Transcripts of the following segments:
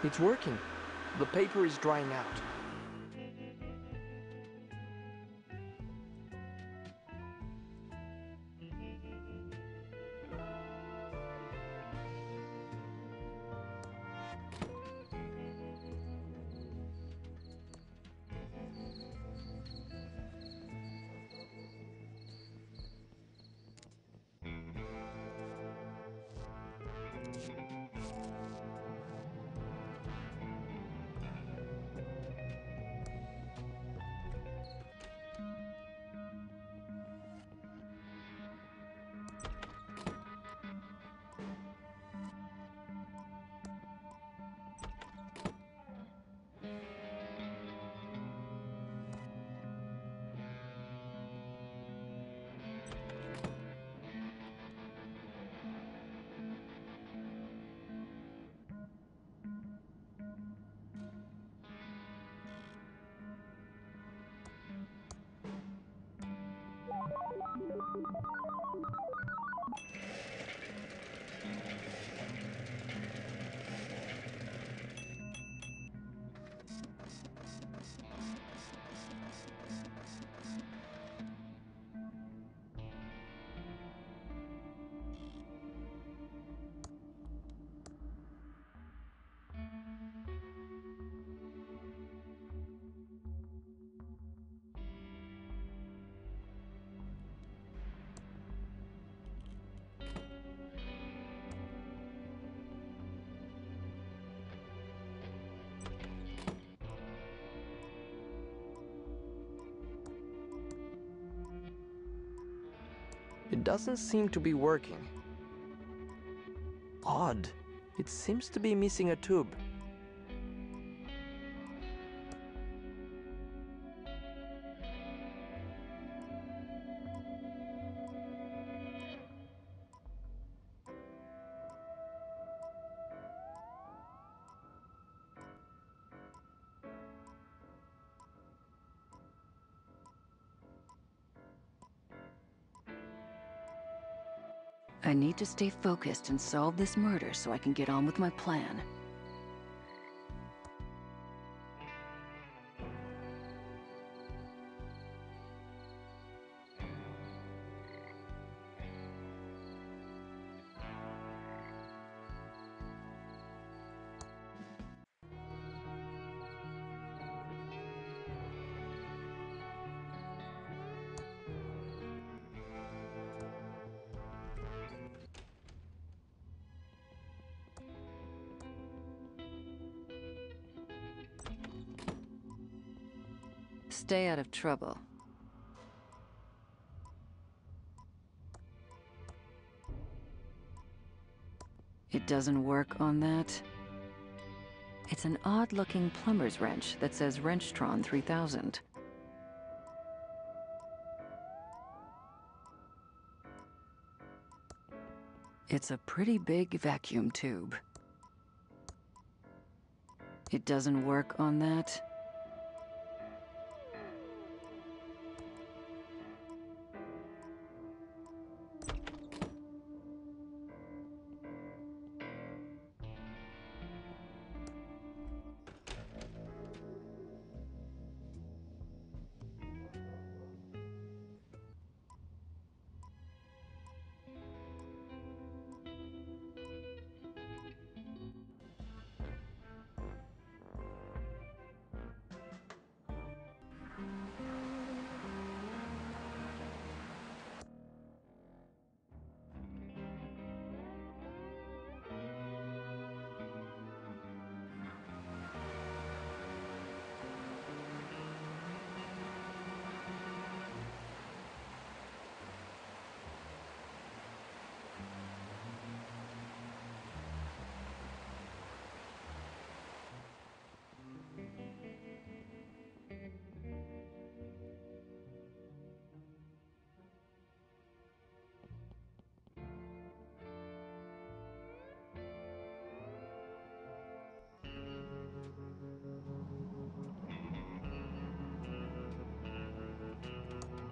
It's working. The paper is drying out. It doesn't seem to be working. Odd. It seems to be missing a tube. I need to stay focused and solve this murder so I can get on with my plan. Stay out of trouble. It doesn't work on that. It's an odd-looking plumber's wrench that says Wrenchtron 3000. It's a pretty big vacuum tube. It doesn't work on that.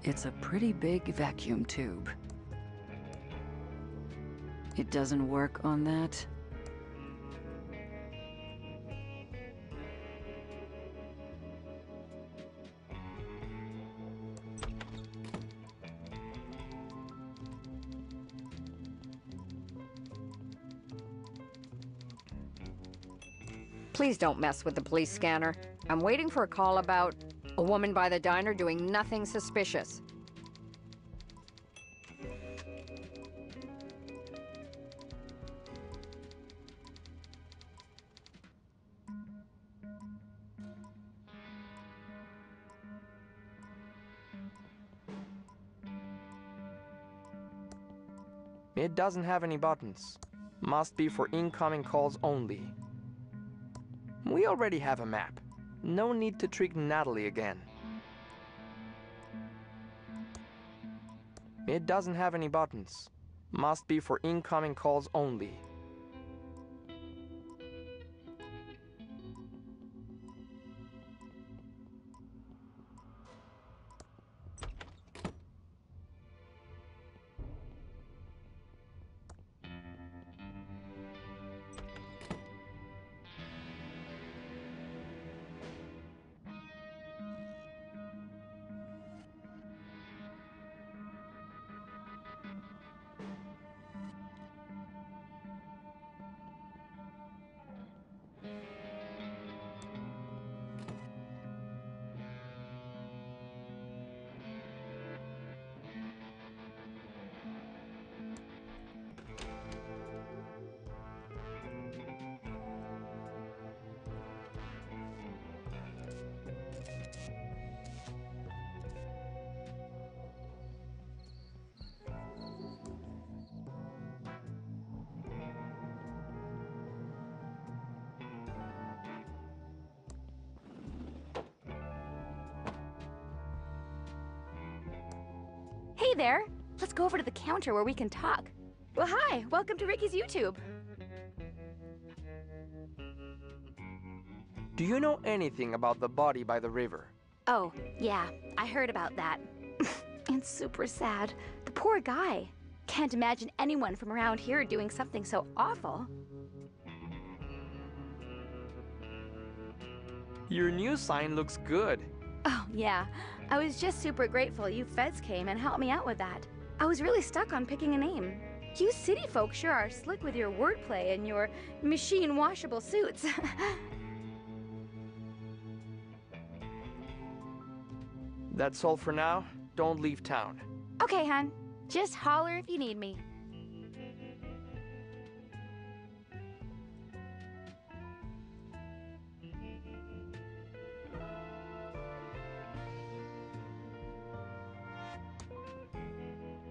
It's a pretty big vacuum tube. It doesn't work on that. Please don't mess with the police scanner. I'm waiting for a call about a woman by the diner doing nothing suspicious. It doesn't have any buttons. Must be for incoming calls only. We already have a map. No need to trick Natalie again. It doesn't have any buttons. Must be for incoming calls only. Hey there! Let's go over to the counter where we can talk. Well, hi! Welcome to Ricky's YouTube! Do you know anything about the body by the river? Oh, yeah, I heard about that. It's super sad. The poor guy. Can't imagine anyone from around here doing something so awful. Your new sign looks good. Oh, yeah. I was just super grateful you feds came and helped me out with that. I was really stuck on picking a name. You city folk sure are slick with your wordplay and your machine-washable suits. That's all for now. Don't leave town. Okay, hon. Just holler if you need me.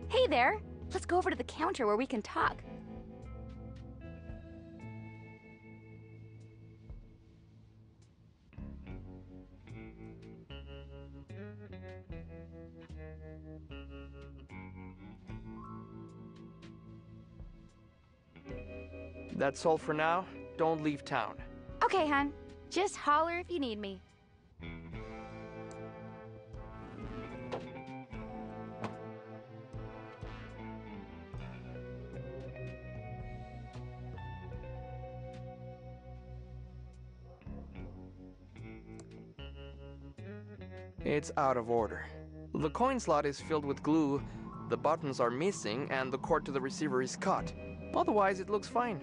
Hey there! Let's go over to the counter where we can talk. That's all for now. Don't leave town. Okay, hon. Just holler if you need me. It's out of order. The coin slot is filled with glue, the buttons are missing, and the cord to the receiver is cut. Otherwise, it looks fine.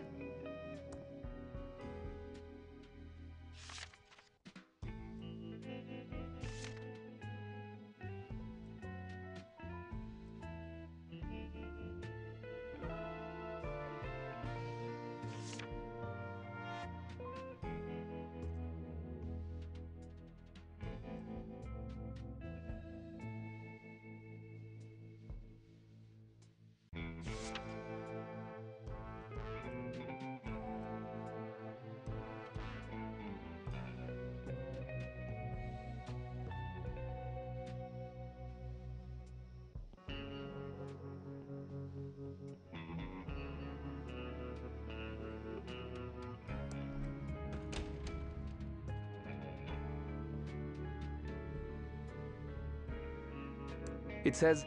It says,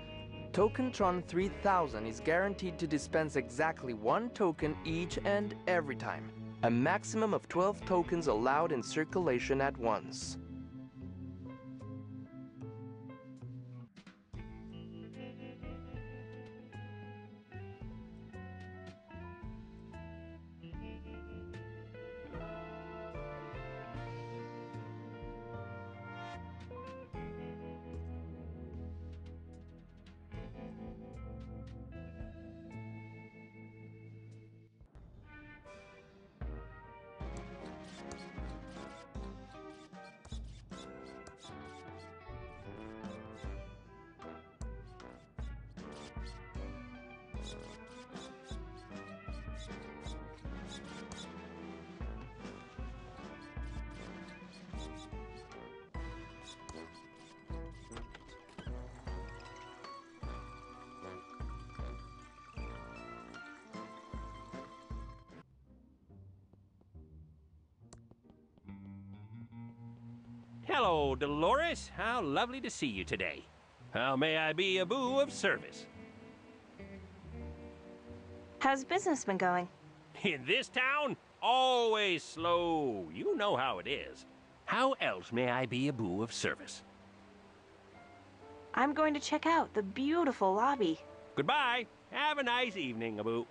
Tokentron 3000 is guaranteed to dispense exactly 1 token each and every time. A maximum of 12 tokens allowed in circulation at once. Hello, Dolores. How lovely to see you today. How may I be a boo of service? How's business been going? In this town, always slow. You know how it is. How else may I be a boo of service? I'm going to check out the beautiful lobby. Goodbye. Have a nice evening, Abu.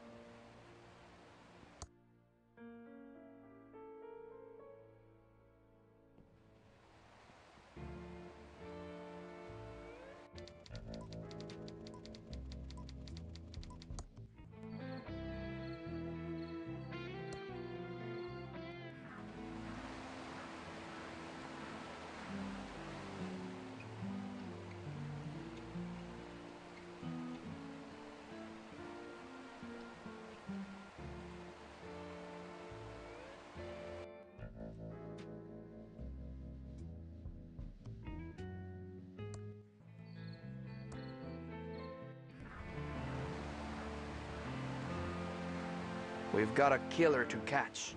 We've got a killer to catch.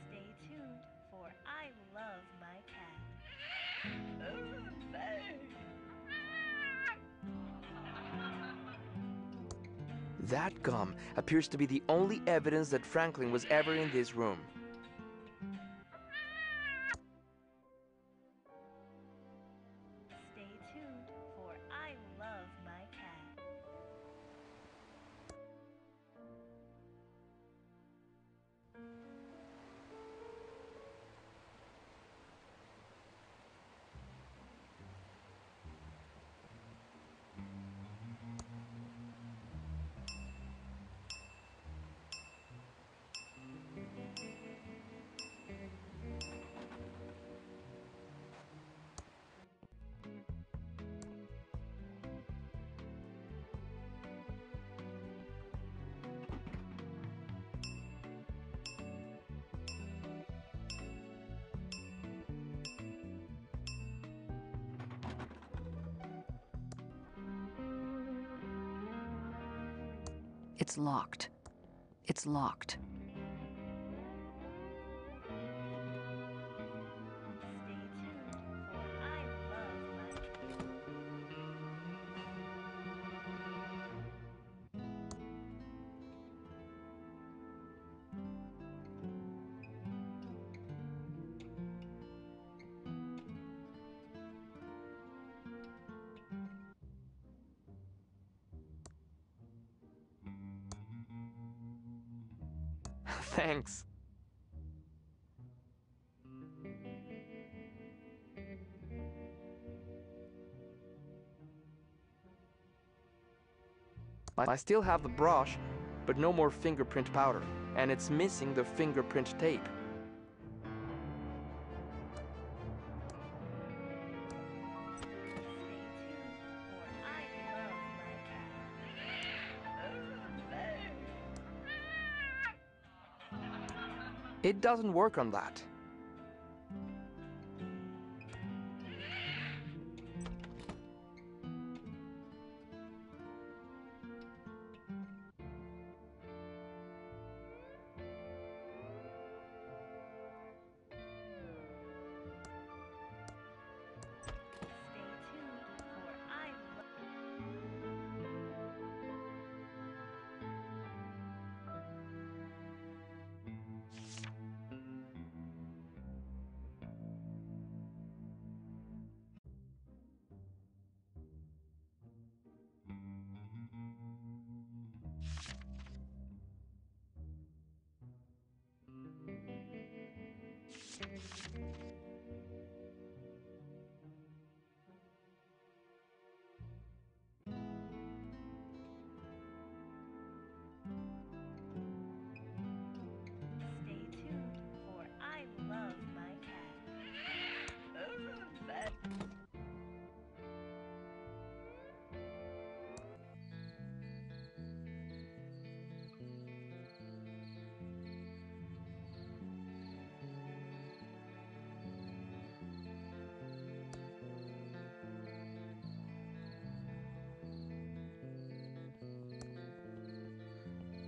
Stay tuned, for I love my cat. That gum appears to be the only evidence that Franklin was ever in this room. Stay tuned, for I love my cat. It's locked. It's locked. Stay tuned, for I love my cat. Thanks. I still have the brush, but no more fingerprint powder, and it's missing the fingerprint tape. It doesn't work on that.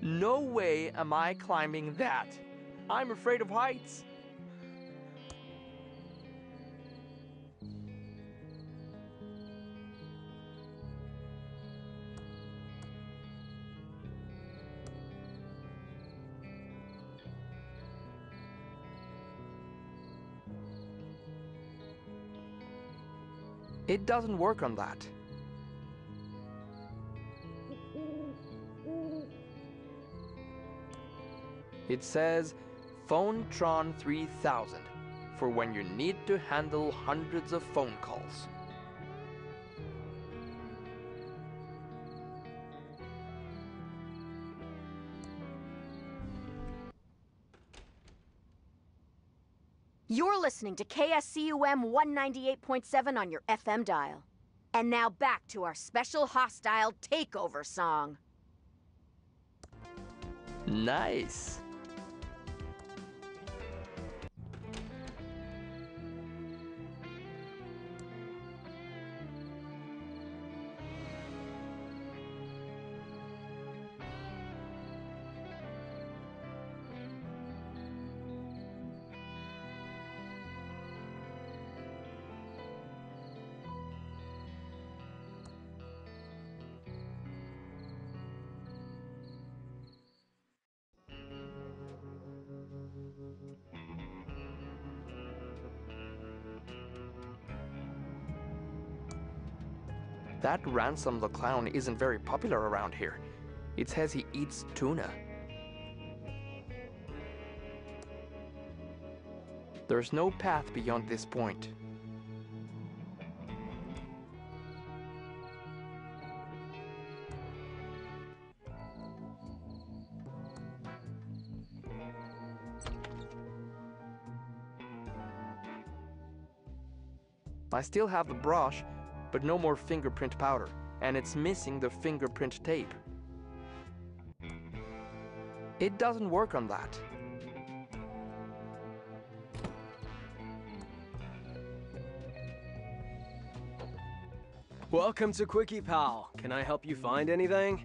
No way am I climbing that. I'm afraid of heights. It doesn't work on that. It says PhoneTron 3000 for when you need to handle hundreds of phone calls. You're listening to KSCUM 198.7 on your FM dial. And now back to our special hostile takeover song. Nice. That Ransom the Clown isn't very popular around here. It says he eats tuna. There's no path beyond this point. I still have the brush, but no more fingerprint powder, and it's missing the fingerprint tape. It doesn't work on that. Welcome to Quickie Pal. Can I help you find anything?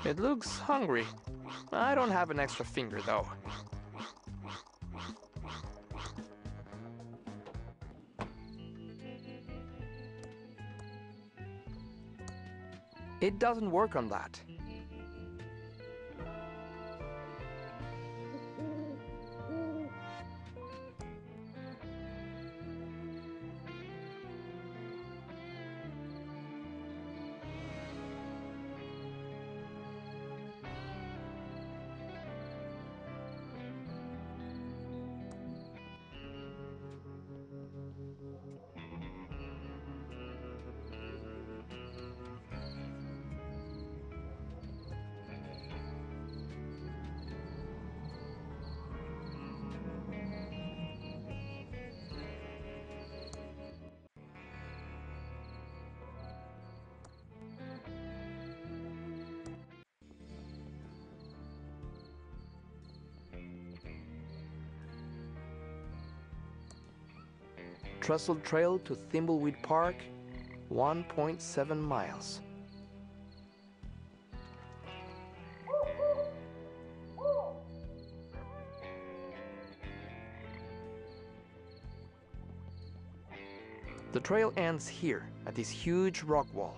It looks hungry. I don't have an extra finger, though. It doesn't work on that. Trestle Trail to Thimbleweed Park, 1.7 miles. The trail ends here, at this huge rock wall.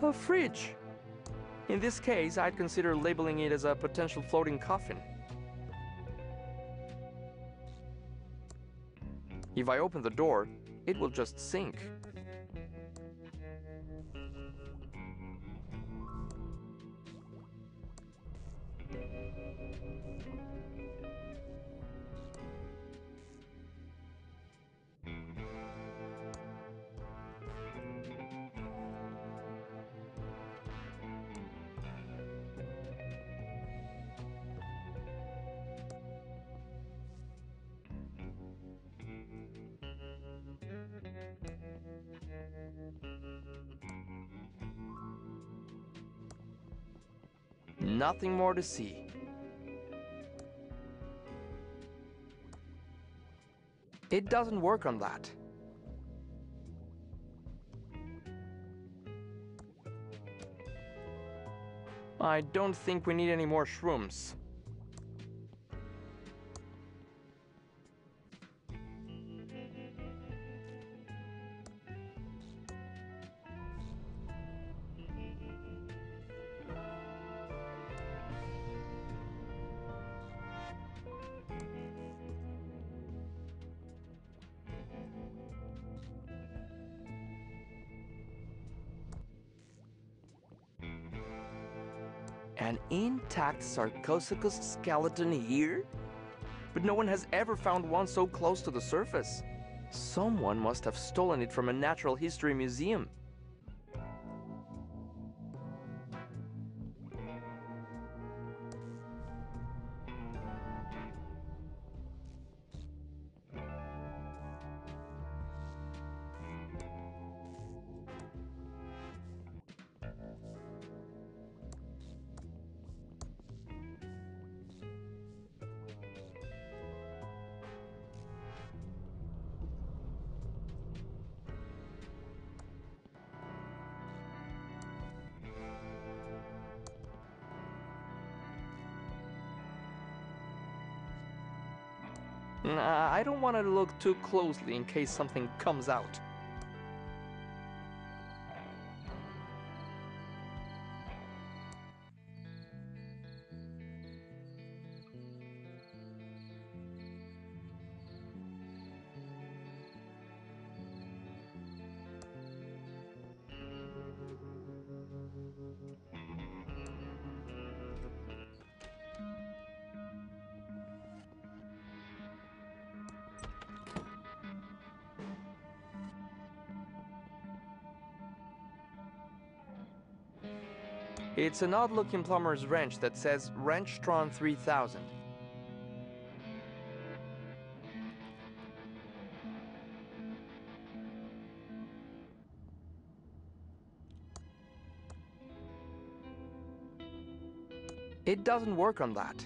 A fridge! In this case, I'd consider labeling it as a potential floating coffin. If I open the door, it will just sink. Nothing more to see. It doesn't work on that. I don't think we need any more shrooms. An intact Sarcosuchus skeleton here? But no one has ever found one so close to the surface. Someone must have stolen it from a natural history museum. I don't want to look too closely in case something comes out. It's an odd-looking plumber's wrench that says Wrenchtron 3000. It doesn't work on that.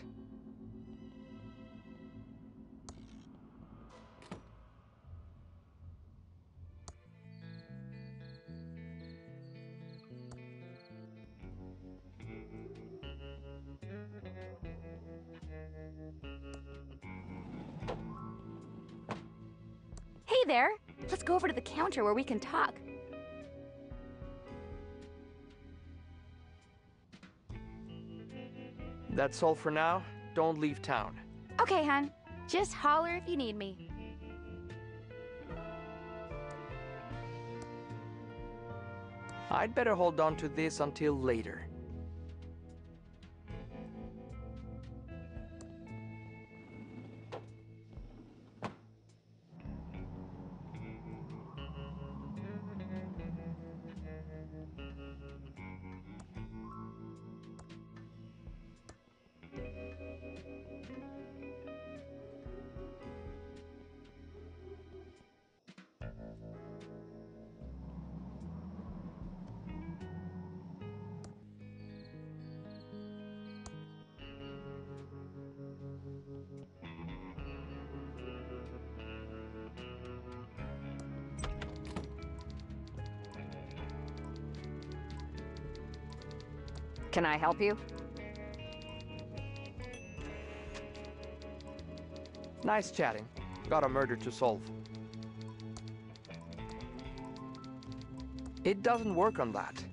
Hey there! Let's go over to the counter where we can talk. That's all for now. Don't leave town. Okay, hon. Just holler if you need me. I'd better hold on to this until later. Can I help you? Nice chatting. Got a murder to solve. It doesn't work on that.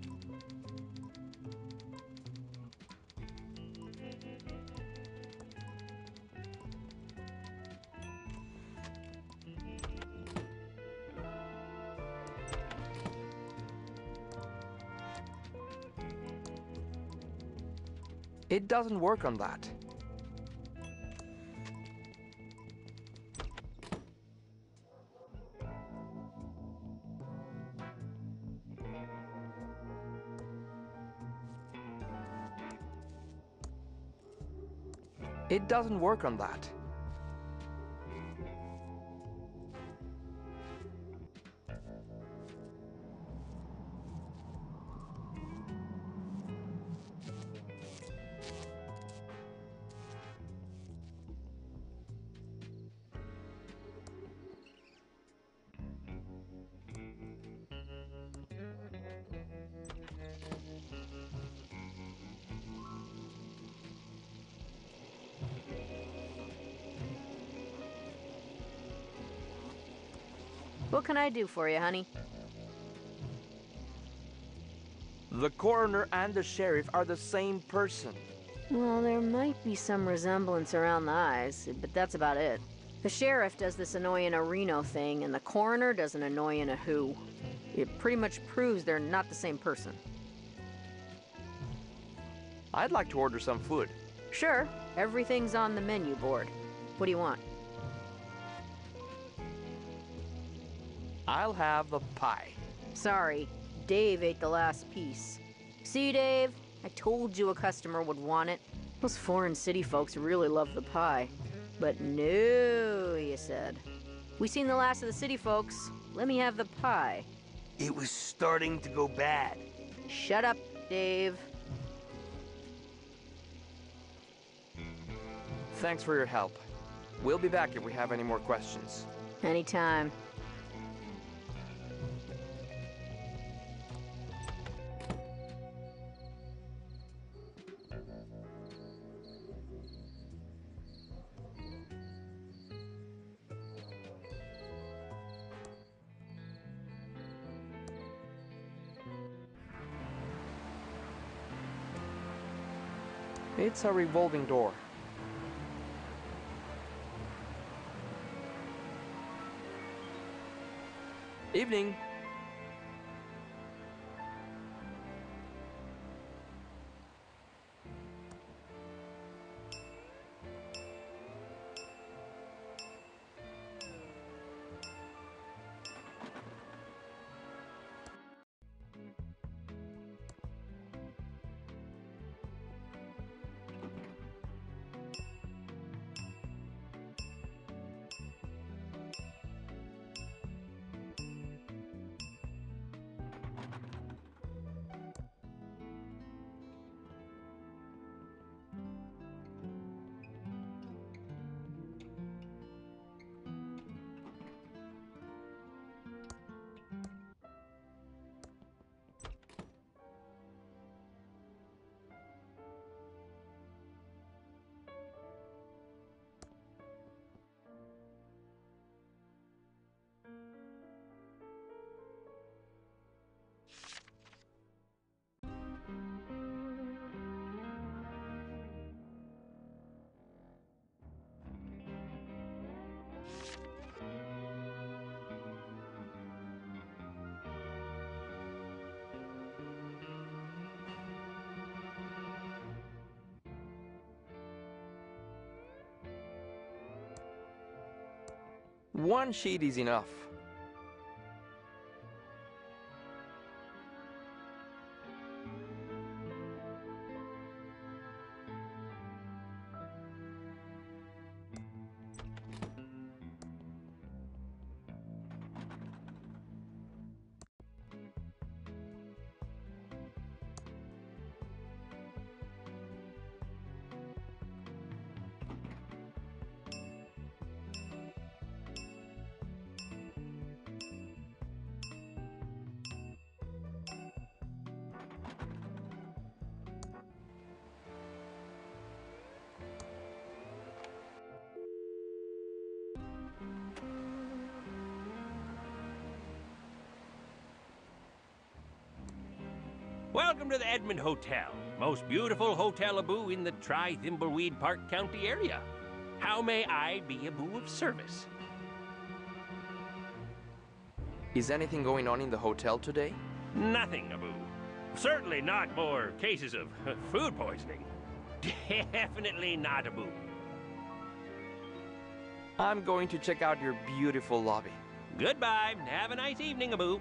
It doesn't work on that. It doesn't work on that. What can I do for you, honey? The coroner and the sheriff are the same person. Well, there might be some resemblance around the eyes, but that's about it. The sheriff does this annoying a Reno thing, and the coroner does an annoying a who. It pretty much proves they're not the same person. I'd like to order some food. Sure, everything's on the menu board. What do you want? I'll have a pie. Sorry, Dave ate the last piece. See, Dave? I told you a customer would want it. Those foreign city folks really love the pie. But no, you said. We seen the last of the city folks. Let me have the pie. It was starting to go bad. Shut up, Dave. Thanks for your help. We'll be back if we have any more questions. Anytime. It's a revolving door. Evening. One sheet is enough. Welcome to the Edmond Hotel. Most beautiful hotel Abu in the Thimbleweed Park County area. How may I be Abu of service? Is anything going on in the hotel today? Nothing, Abu. Certainly not more cases of food poisoning. Definitely not, Abu. I'm going to check out your beautiful lobby. Goodbye. Have a nice evening, Abu.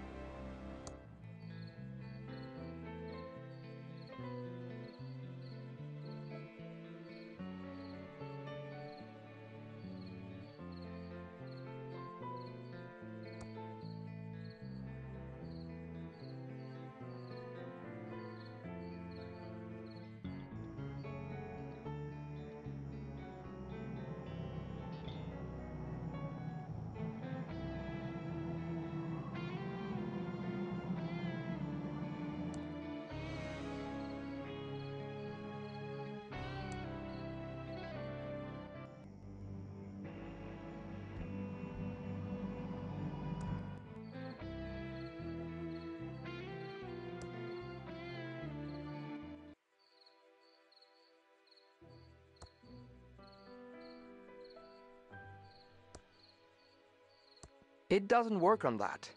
It doesn't work on that.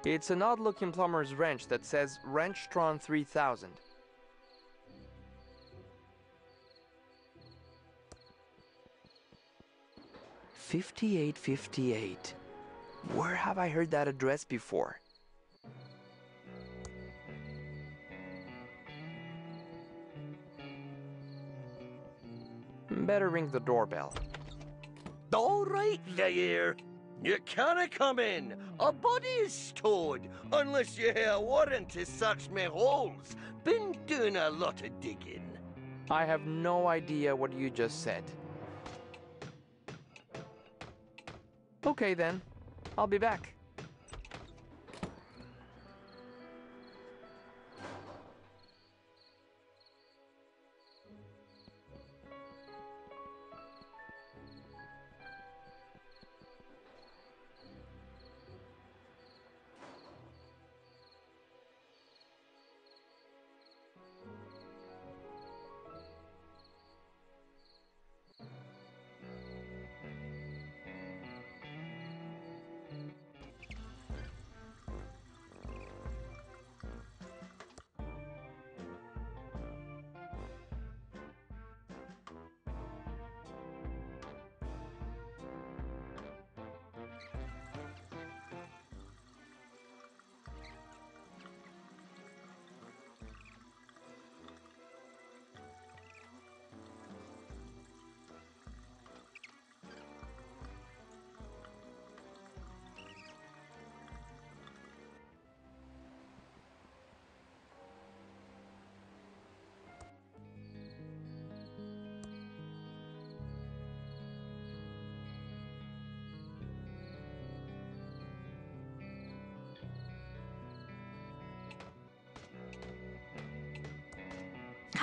It's an odd-looking plumber's wrench that says Wrenchtron 3000. $58.58. Where have I heard that address before? Better ring the doorbell. All right, there. You can't come in. A body is stowed unless you have a warrant to search me holes. Been doing a lot of digging. I have no idea what you just said. Okay then, I'll be back.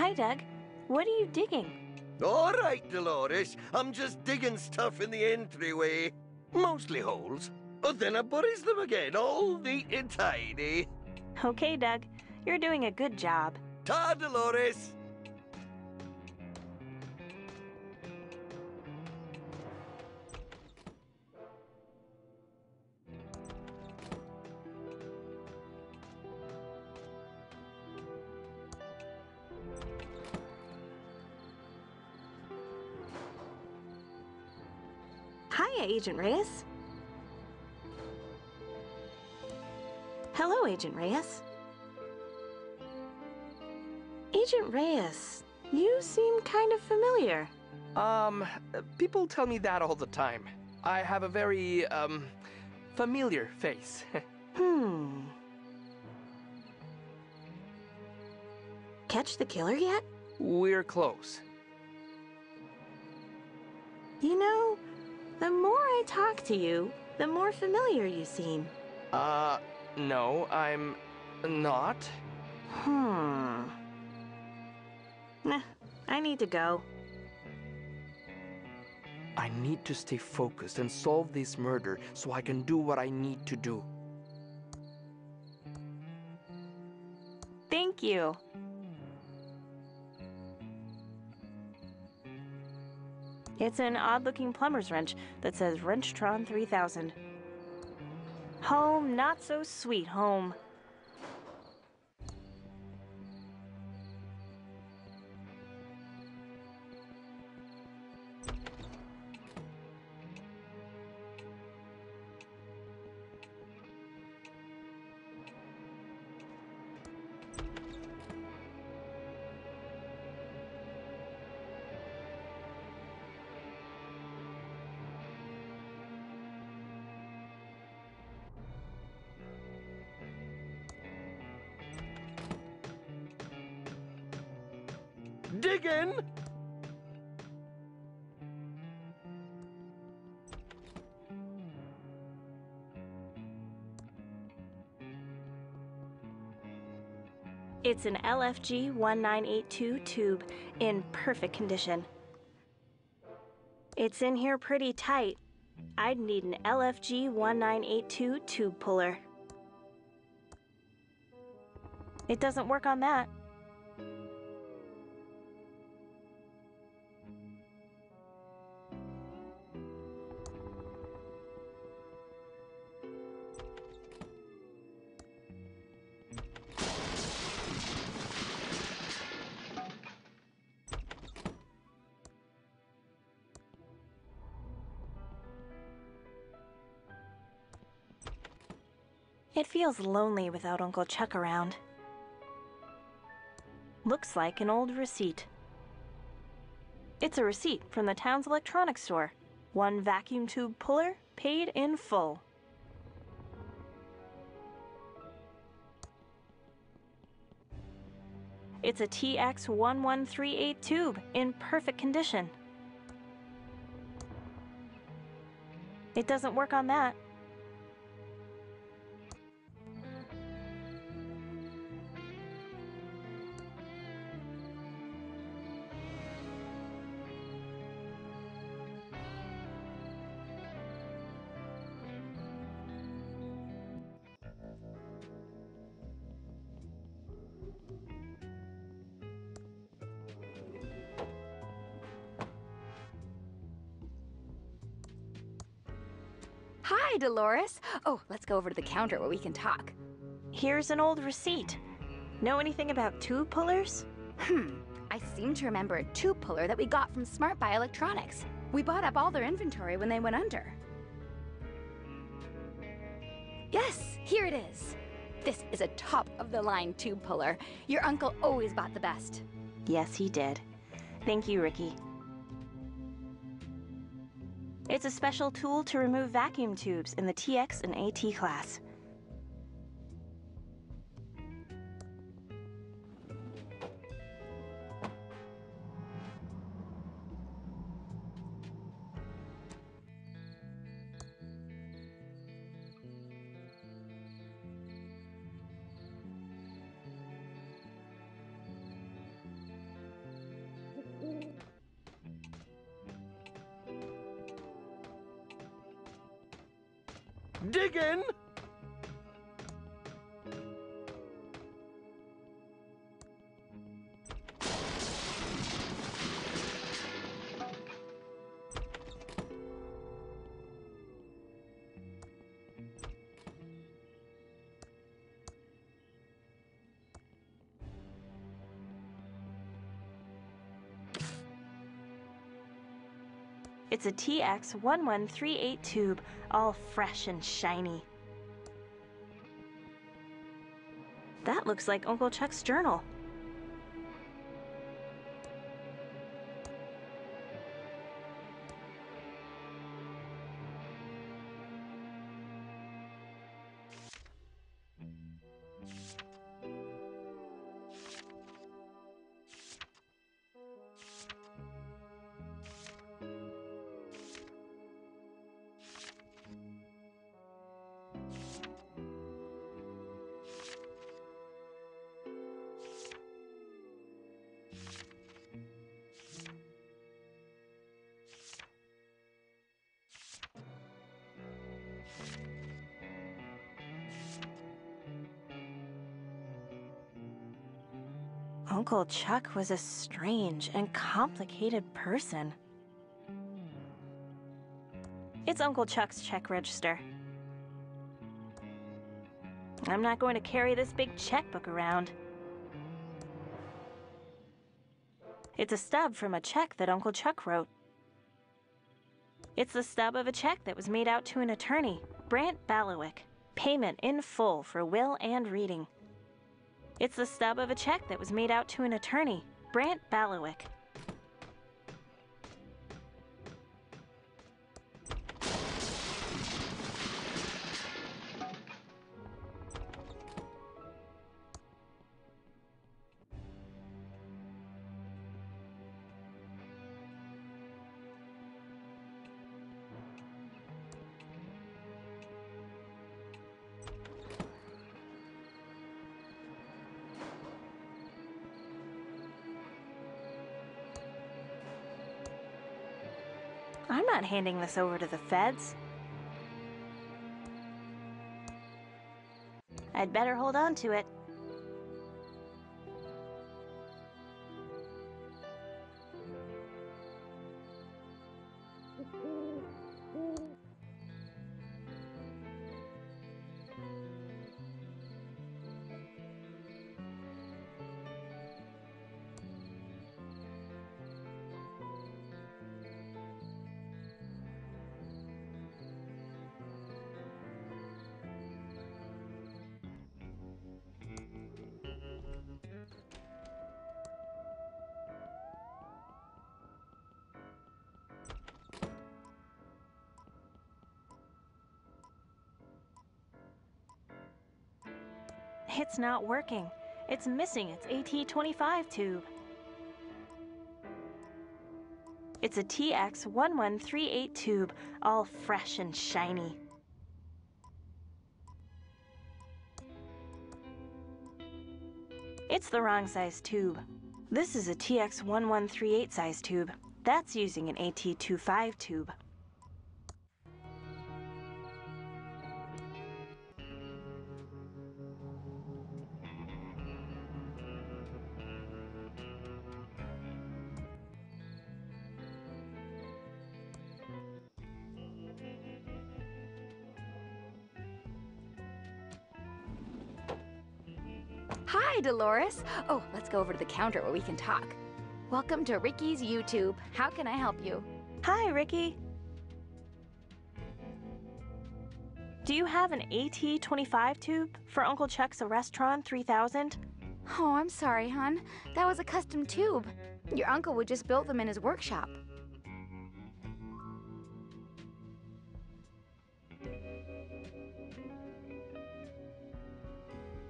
Hi, Doug. What are you digging? All right, Dolores. I'm just digging stuff in the entryway. Mostly holes. But then I buries them again, all neat and tidy. Okay, Doug. You're doing a good job. Ta, Dolores! Hiya, Agent Reyes. Hello, Agent Reyes. Agent Reyes, you seem kind of familiar. People tell me that all the time. I have a very, familiar face. Catch the killer yet? We're close. You know, the more I talk to you, the more familiar you seem. No, I'm not. Nah, I need to go. I need to stay focused and solve this murder so I can do what I need to do. Thank you. It's an odd-looking plumber's wrench that says Wrenchtron 3000. Home, not so sweet home. Digging! It's an LFG 1982 tube in perfect condition. It's in here pretty tight. I'd need an LFG 1982 tube puller. It doesn't work on that. It feels lonely without Uncle Chuck around. Looks like an old receipt. It's a receipt from the town's electronics store. One vacuum tube puller, paid in full. It's a TX1138 tube in perfect condition. It doesn't work on that. Hi, Dolores. Oh, let's go over to the counter where we can talk. Here's an old receipt. Know anything about tube pullers? I seem to remember a tube puller that we got from Smart Buy Electronics. We bought up all their inventory when they went under. Yes, here it is. This is a top-of-the-line tube puller. Your uncle always bought the best. Yes, he did. Thank you, Ricky. It's a special tool to remove vacuum tubes in the TX and AT class. Diggin'! It's a TX1138 tube, all fresh and shiny. That looks like Uncle Chuck's journal. Uncle Chuck was a strange and complicated person. It's Uncle Chuck's check register. I'm not going to carry this big checkbook around. It's a stub from a check that Uncle Chuck wrote. It's the stub of a check that was made out to an attorney, Brant Balawick. Payment in full for will and reading. It's the stub of a check that was made out to an attorney, Brant Balawick. I'm not handing this over to the feds. I'd better hold on to it. It's not working. It's missing its AT25 tube. It's a TX1138 tube, all fresh and shiny. It's the wrong size tube. This is a TX1138 size tube. That's using an AT25 tube. Hi, Dolores. Oh, let's go over to the counter where we can talk. Welcome to Ricky's YouTube. How can I help you? Hi, Ricky. Do you have an AT25 tube for Uncle Chuck's Arrestron 3000? Oh, I'm sorry, hon. That was a custom tube. Your uncle would just build them in his workshop.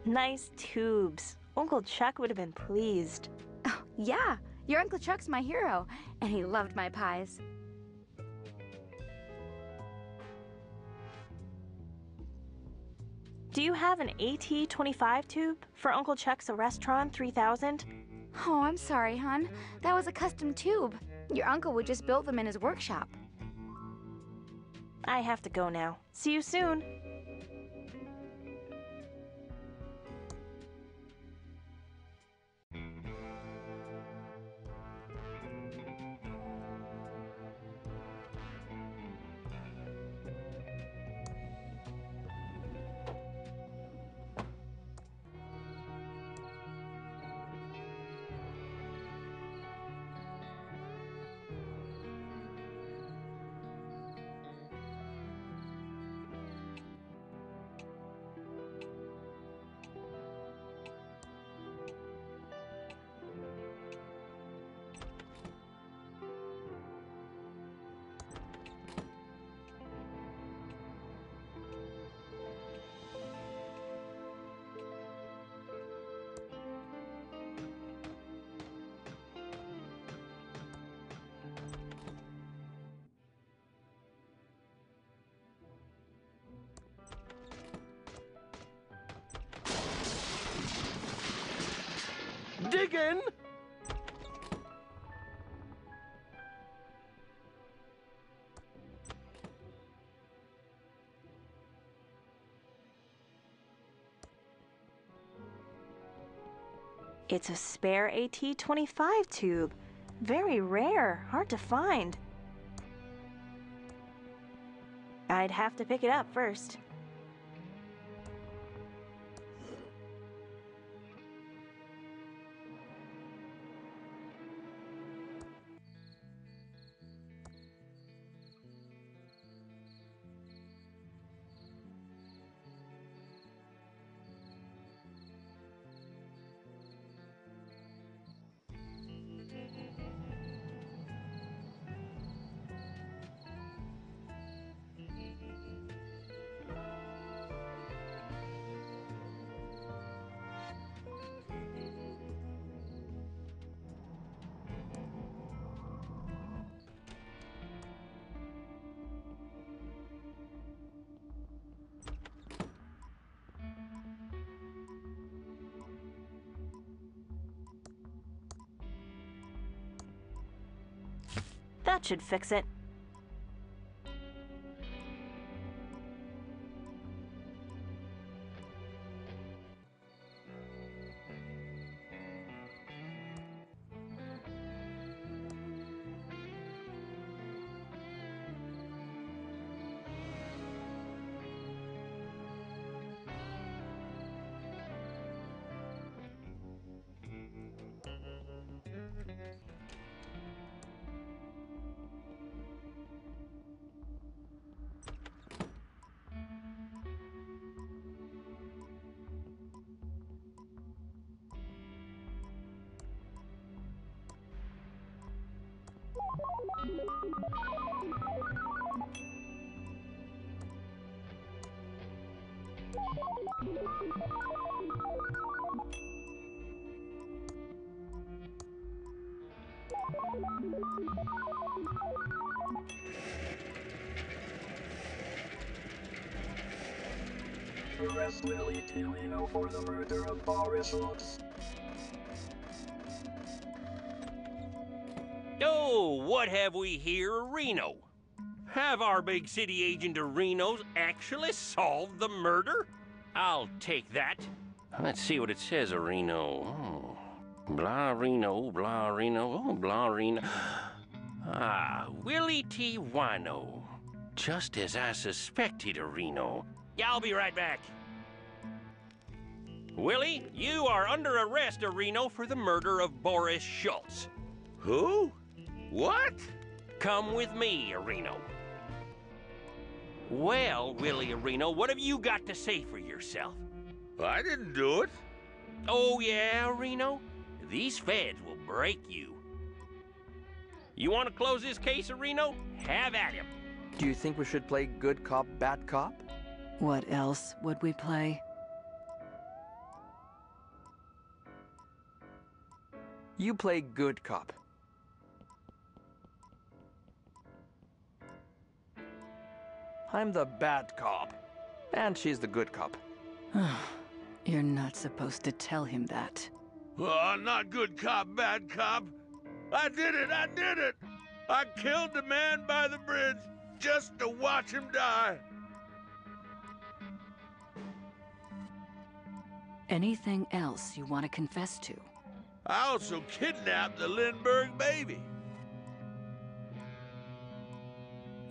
Nice tubes. Uncle Chuck would have been pleased. Oh, yeah. Your Uncle Chuck's my hero, and he loved my pies. Do you have an AT25 tube for Uncle Chuck's Arrestron 3000? Oh, I'm sorry, hon. That was a custom tube. Your uncle would just build them in his workshop. I have to go now. See you soon. Diggin'! It's a spare AT-25 tube. Very rare, hard to find. I'd have to pick it up first. That should fix it. Arrest Willie Tillino for the murder of Boris Schultz. Oh, what have we here, Reno? Have our big city agent of Reno's actually solved the murder? I'll take that. Let's see what it says, Reno. Oh. Blah Reno, blah Reno, oh, blah Reno. Ah, Willie T. Wino. Just as I suspected, Reno. Yeah, I'll be right back. Willie, you are under arrest, Reno, for the murder of Boris Schultz. Who? What? Come with me, Reno. Well, Willie Reno, what have you got to say for yourself? I didn't do it. Oh, yeah, Reno? These feds will break you. You want to close this case, Reno? Have at him. Do you think we should play good cop, bad cop? What else would we play? You play good cop. I'm the bad cop. And she's the good cop. You're not supposed to tell him that. Oh, not good cop, bad cop. I did it! I did it! I killed the man by the bridge. just to watch him die. Anything else you want to confess to? I also kidnapped the Lindbergh baby.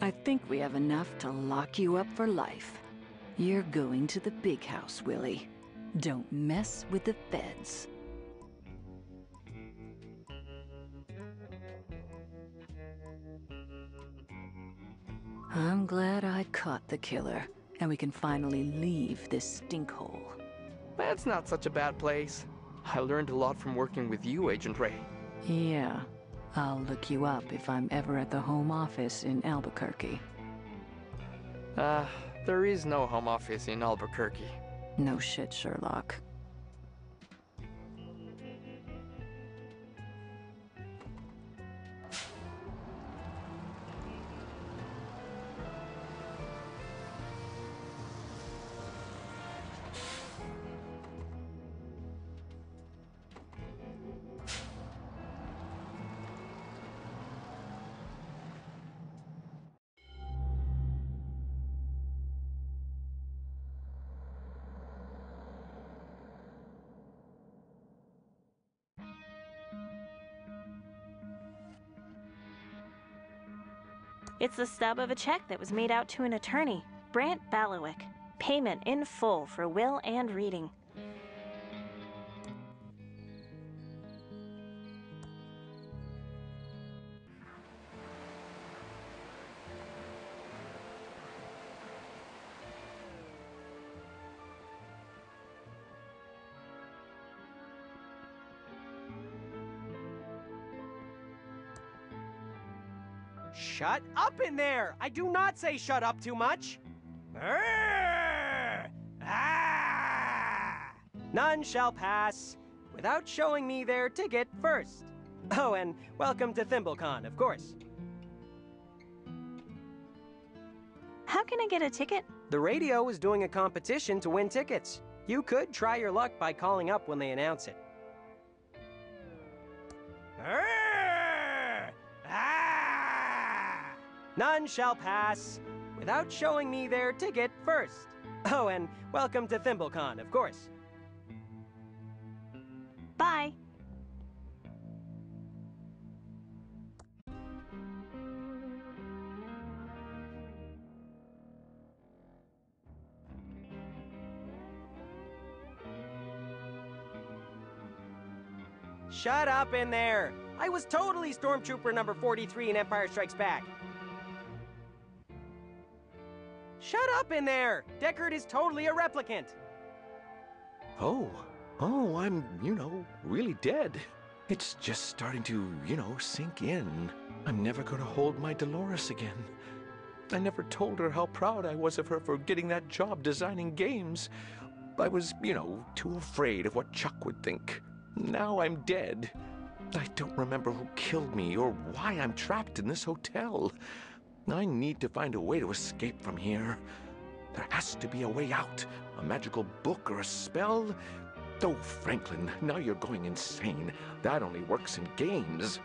I think we have enough to lock you up for life. You're going to the big house, Willie. Don't mess with the feds. I'm glad I caught the killer, and we can finally leave this stinkhole. That's not such a bad place. I learned a lot from working with you, Agent Ray. Yeah, I'll look you up if I'm ever at the home office in Albuquerque. There is no home office in Albuquerque. No shit, Sherlock. It's the stub of a check that was made out to an attorney, Brant Balawick. Payment in full for will and reading. Shut up in there! I do not say shut up too much! Arrgh! Ah! None shall pass without showing me their ticket first. Oh, and welcome to ThimbleCon, of course. How can I get a ticket? The radio is doing a competition to win tickets. You could try your luck by calling up when they announce it. Arrgh! Ah! None shall pass without showing me their ticket first. Oh, and welcome to ThimbleCon, of course. Bye. Shut up in there! I was totally Stormtrooper number 43 in Empire Strikes Back. Shut up in there! Deckard is totally a replicant. Oh, I'm, really dead. It's just starting to, sink in. I'm never gonna hold my Dolores again. I never told her how proud I was of her for getting that job designing games. I was, too afraid of what Chuck would think. Now I'm dead. I don't remember who killed me or why I'm trapped in this hotel. I need to find a way to escape from here. There has to be a way out. A magical book or a spell. Oh, Franklin, now you're going insane. That only works in games.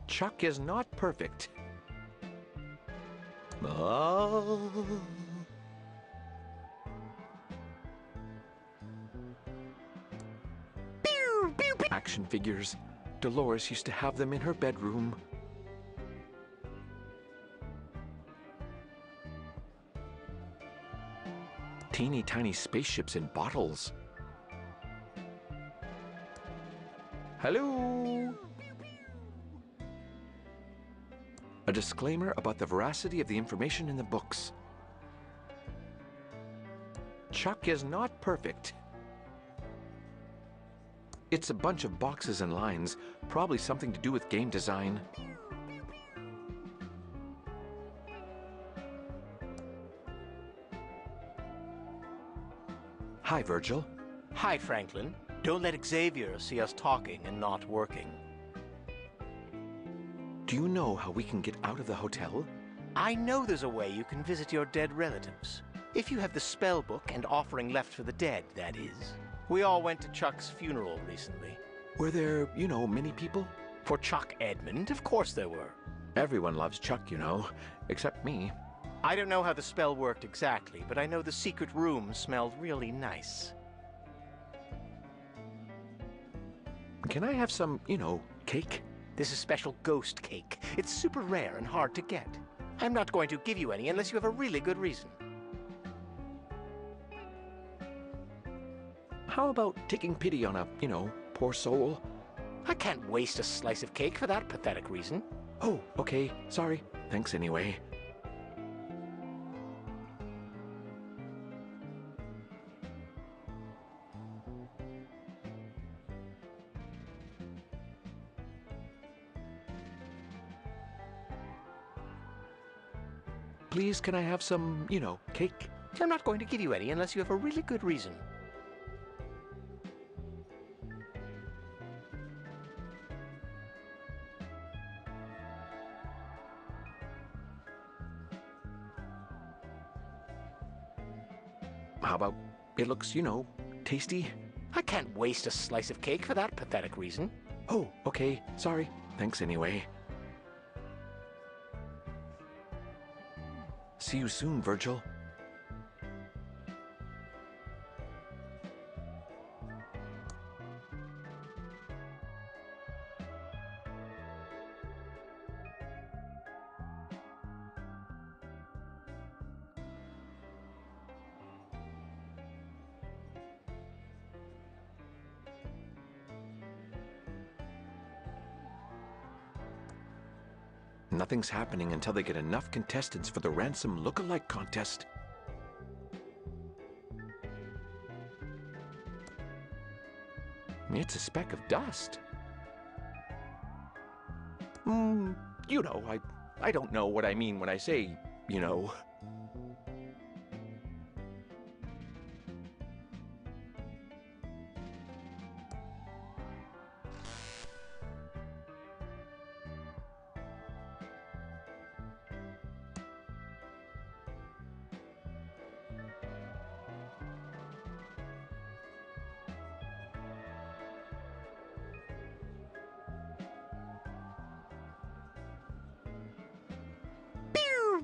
Chuck is not perfect. Oh. Pew, pew, pew. Action figures. Dolores used to have them in her bedroom. Teeny tiny spaceships in bottles. Hello? A disclaimer about the veracity of the information in the books. Chuck is not perfect. It's a bunch of boxes and lines, probably something to do with game design. Hi, Virgil. Hi, Franklin. Don't let Xavier see us talking and not working. Do you know how we can get out of the hotel? I know there's a way you can visit your dead relatives. If you have the spell book and offering left for the dead, that is. We all went to Chuck's funeral recently. Were there, many people? For Chuck Edmund, of course there were. Everyone loves Chuck, except me. I don't know how the spell worked exactly, but I know the secret room smelled really nice. Can I have some, cake? This is special ghost cake. It's super rare and hard to get. I'm not going to give you any unless you have a really good reason. How about taking pity on a, poor soul? I can't waste a slice of cake for that pathetic reason. Oh, okay. Sorry. Thanks anyway. Please, can I have some, cake? I'm not going to give you any unless you have a really good reason. How about it looks, tasty? I can't waste a slice of cake for that pathetic reason. Oh, okay. Sorry. Thanks anyway. See you soon, Virgil. Nothing's happening until they get enough contestants for the ransom look-alike contest. It's a speck of dust. I don't know what I mean when I say,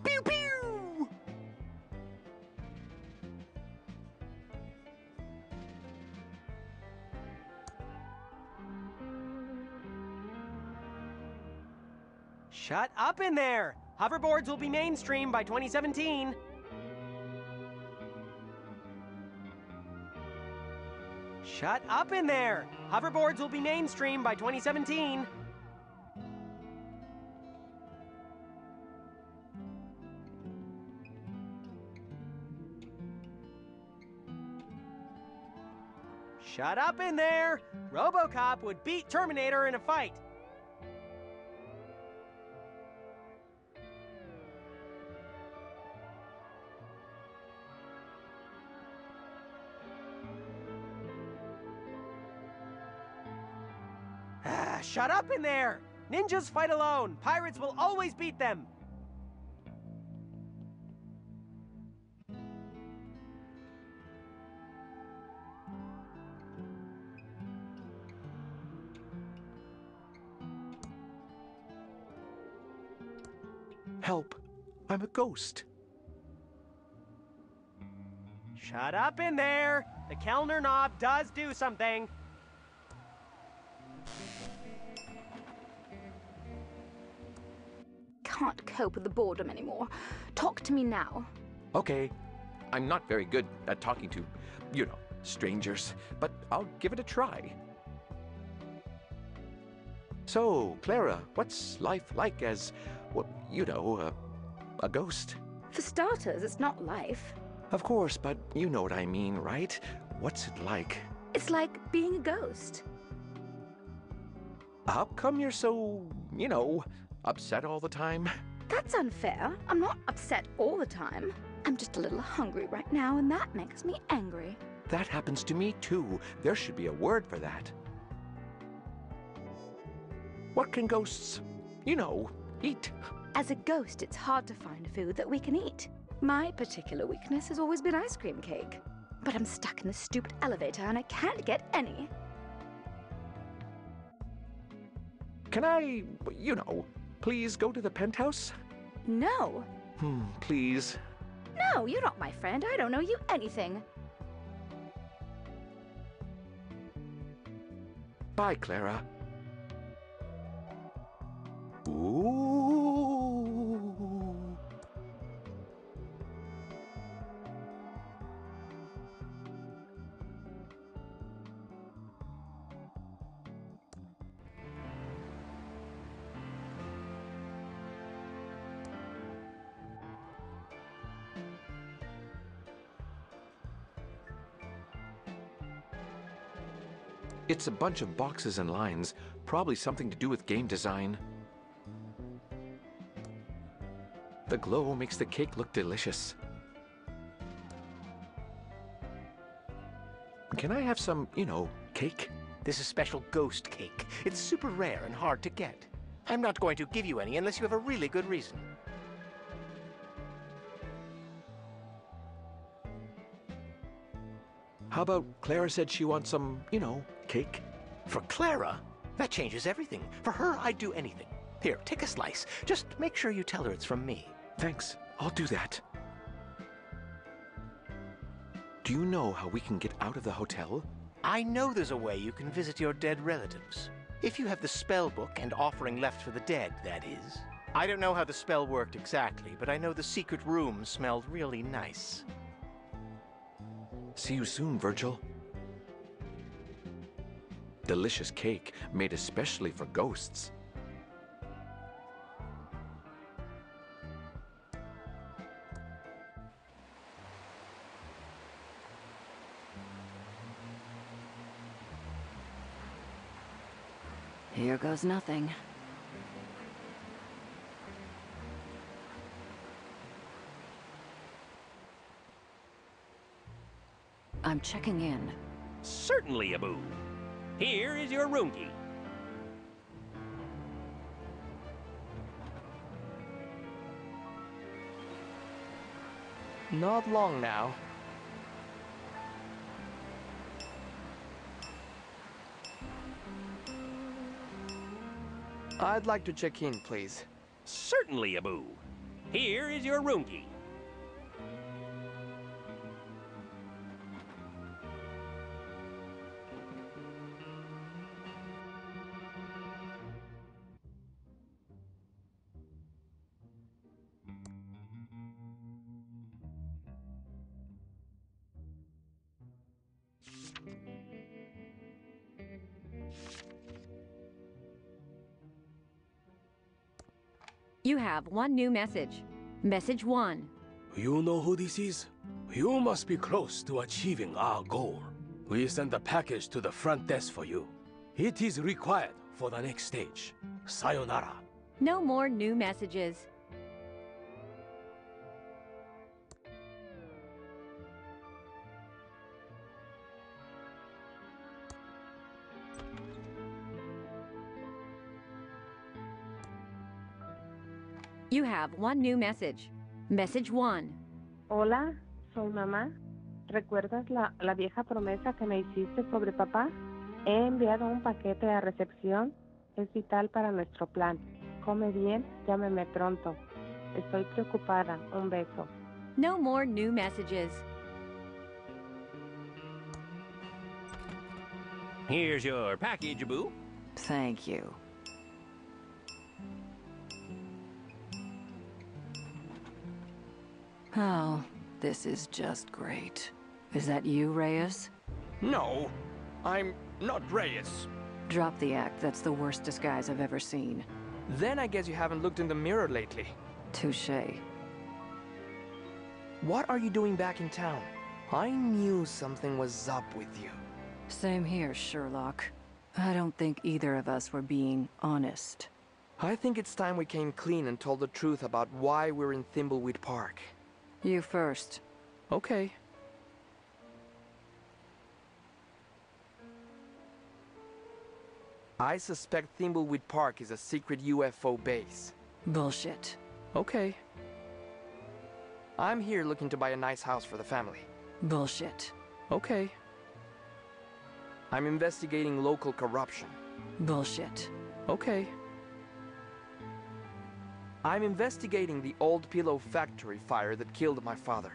Pew, pew! Shut up in there! Hoverboards will be mainstream by 2017. Shut up in there! Hoverboards will be mainstream by 2017. Shut up in there! RoboCop would beat Terminator in a fight. Shut up in there! Ninjas fight alone. Pirates will always beat them. Help! I'm a ghost. Shut up in there! The Kellner knob does do something. Can't cope with the boredom anymore. Talk to me now. Okay. I'm not very good at talking to, strangers, but I'll give it a try. So, Clara, what's life like as, a ghost? For starters, it's not life. Of course, but you know what I mean, right? What's it like? It's like being a ghost. How come you're so, upset all the time? That's unfair. I'm not upset all the time. I'm just a little hungry right now, and that makes me angry. That happens to me too. There should be a word for that. What can ghosts, eat? As a ghost, it's hard to find food that we can eat. My particular weakness has always been ice cream cake. But I'm stuck in this stupid elevator and I can't get any. Can I, please go to the penthouse? No. Please. No, you're not my friend. I don't know you anything. Bye, Clara. Ooh. It's a bunch of boxes and lines, probably something to do with game design. The glow makes the cake look delicious. Can I have some, cake? This is special ghost cake. It's super rare and hard to get. I'm not going to give you any unless you have a really good reason. How about Clara said she wants some, cake? For Clara? That changes everything. For her, I'd do anything. Here, take a slice. Just make sure you tell her it's from me. Thanks. I'll do that. Do you know how we can get out of the hotel? I know there's a way you can visit your dead relatives. If you have the spell book and offering left for the dead, that is. I don't know how the spell worked exactly, but I know the secret room smelled really nice. See you soon, Virgil. Delicious cake, made especially for ghosts. Here goes nothing. I'm checking in. Certainly, Abu. Here is your room key. Not long now. I'd like to check in, please. Certainly, Abu. Here is your room key. You have one new message. Message 1. You know who this is? You must be close to achieving our goal. We send a package to the front desk for you. It is required for the next stage. Sayonara. No more new messages. You have one new message. Message 1. Hola, soy mamá. ¿Recuerdas la vieja promesa que me hiciste sobre papá? He enviado un paquete a recepción. Es vital para nuestro plan. Come bien, llámeme pronto. Estoy preocupada. Un beso. No more new messages. Here's your package, Abu. Thank you. Oh, this is just great. Is that you, Reyes? No, I'm not Reyes. Drop the act. That's the worst disguise I've ever seen. Then I guess you haven't looked in the mirror lately. Touché. What are you doing back in town? I knew something was up with you. Same here, Sherlock. I don't think either of us were being honest. I think it's time we came clean and told the truth about why we're in Thimbleweed Park. You first. Okay. I suspect Thimbleweed Park is a secret UFO base. Bullshit. Okay. I'm here looking to buy a nice house for the family. Bullshit. Okay. I'm investigating local corruption. Bullshit. Okay. I'm investigating the old pillow factory fire that killed my father.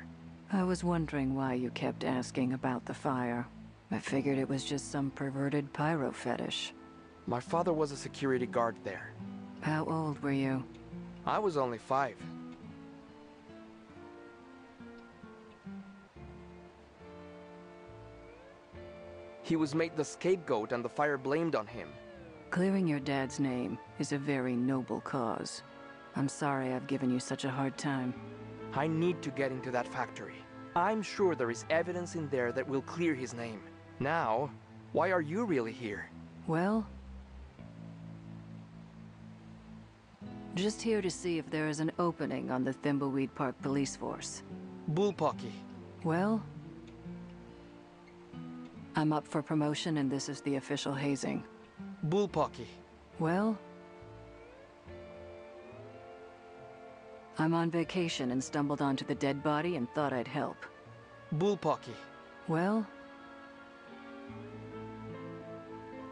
I was wondering why you kept asking about the fire. I figured it was just some perverted pyro fetish. My father was a security guard there. How old were you? I was only 5. He was made the scapegoat and the fire blamed on him. Clearing your dad's name is a very noble cause. I'm sorry I've given you such a hard time. I need to get into that factory. I'm sure there is evidence in there that will clear his name. Now, why are you really here? Well, just here to see if there is an opening on the Thimbleweed Park police force. Bullpucky. Well, I'm up for promotion and this is the official hazing. Bullpucky. Well, I'm on vacation and stumbled onto the dead body and thought I'd help. Bullpucky. Well,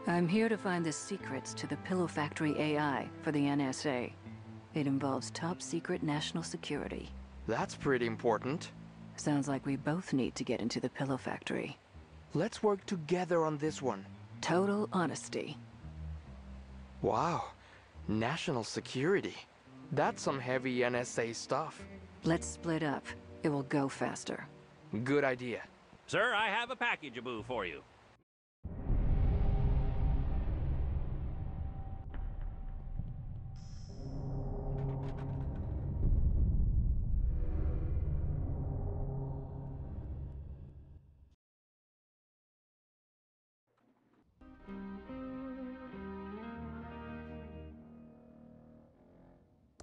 I'm here to find the secrets to the Pillow Factory AI for the NSA. It involves top-secret national security. That's pretty important. Sounds like we both need to get into the Pillow Factory. Let's work together on this one. Total honesty. Wow. National security. That's some heavy NSA stuff. Let's split up. It will go faster. Good idea. Sir, I have a package-a-boo for you.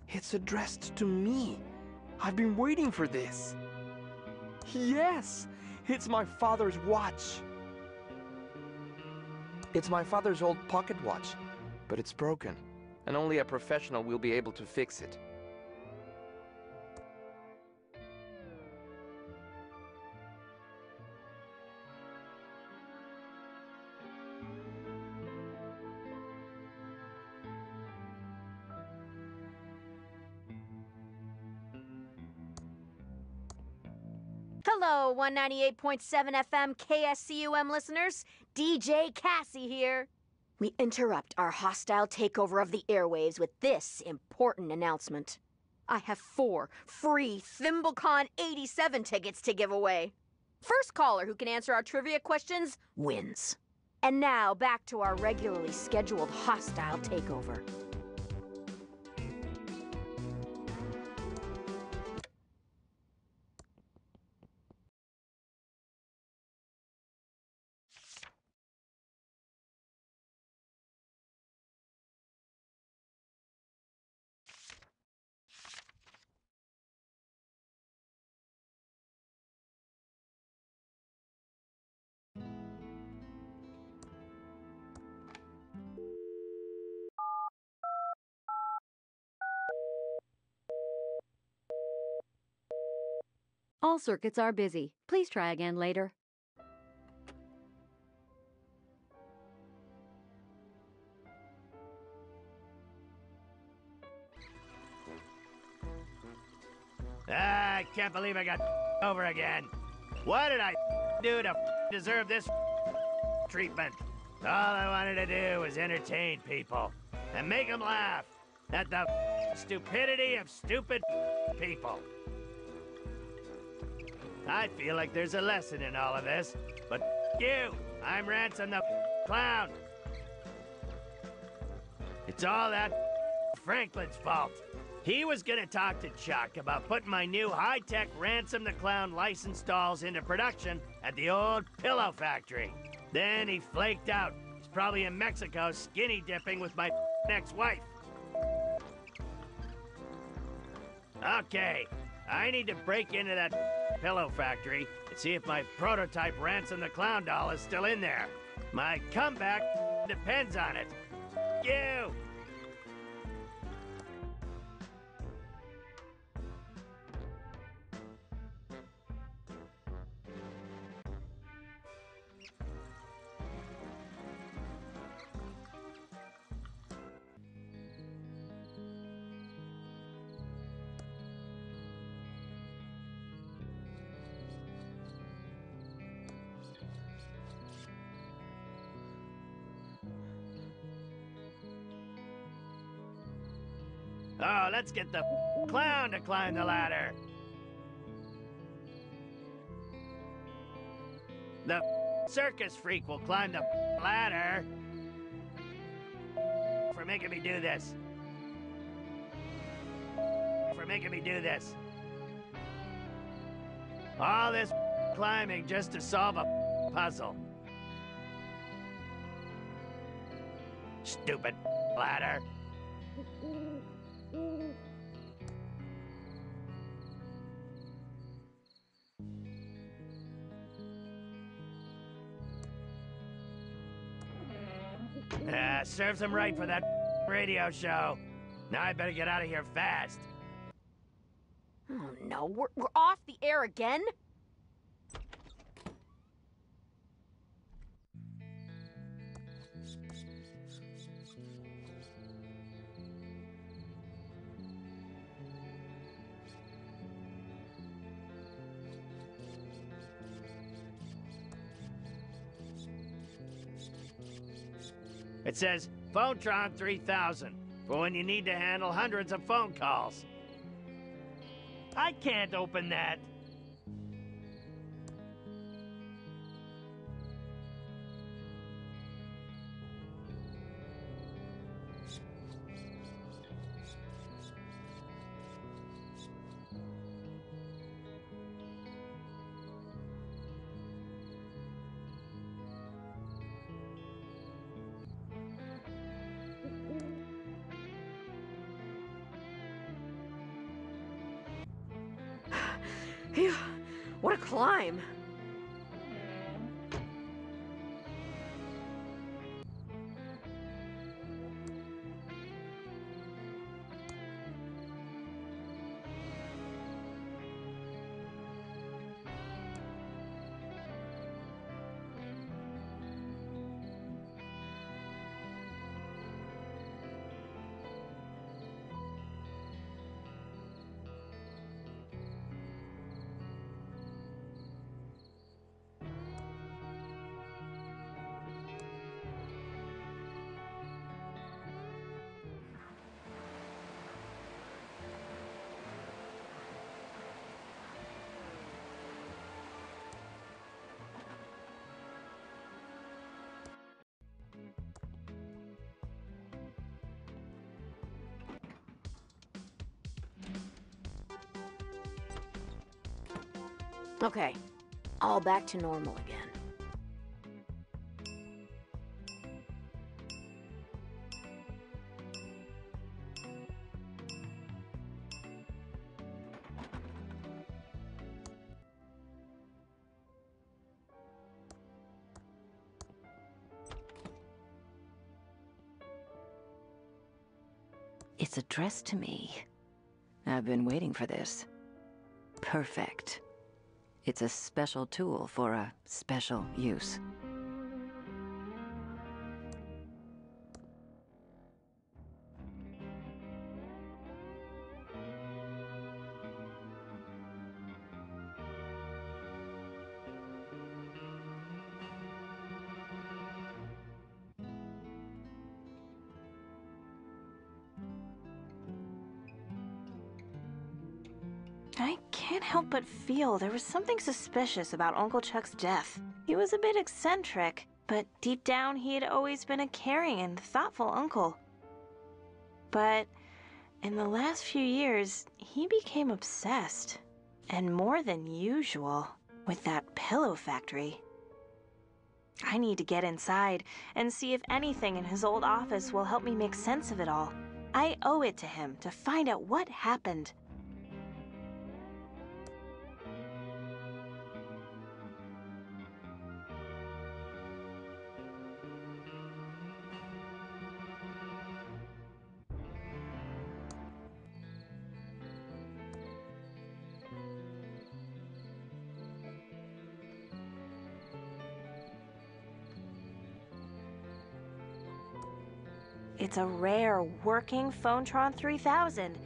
It's addressed to me. I've been waiting for this. Yes! It's my father's watch. It's my father's old pocket watch, but it's broken, and only a professional will be able to fix it. Hello, 198.7 FM KSCUM listeners. DJ Cassie here. We interrupt our hostile takeover of the airwaves with this important announcement. I have 4 free ThimbleCon 87 tickets to give away. First caller who can answer our trivia questions wins. And now back to our regularly scheduled hostile takeover. All circuits are busy. Please try again later. I can't believe I got over again. What did I do to deserve this treatment? All I wanted to do was entertain people and make them laugh at the stupidity of stupid people. I feel like there's a lesson in all of this, but you, I'm Ransom the Clown. It's all that Franklin's fault. He was gonna talk to Chuck about putting my new high-tech Ransom the Clown licensed dolls into production at the old pillow factory. Then he flaked out. He's probably in Mexico skinny dipping with my ex-wife. Okay, I need to break into that pillow factory and see if my prototype Ransom the Clown doll is still in there. My comeback depends on it. You! Oh, let's get the clown to climb the ladder. The circus freak will climb the ladder. For making me do this. For making me do this. All this climbing just to solve a puzzle. Stupid ladder. Serves him right for that radio show. Now I better get out of here fast. Oh no, we're off the air again? It says Phonetron 3000 for when you need to handle hundreds of phone calls. I can't open that. Phew, what a climb. Okay, all back to normal again. It's addressed to me. I've been waiting for this. Perfect. It's a special tool for a special use. I can't help but feel there was something suspicious about Uncle Chuck's death. He was a bit eccentric, but deep down he had always been a caring and thoughtful uncle. But in the last few years, he became obsessed, and more than usual, with that pillow factory. I need to get inside and see if anything in his old office will help me make sense of it all. I owe it to him to find out what happened. It's a rare, working Phonetron 3000.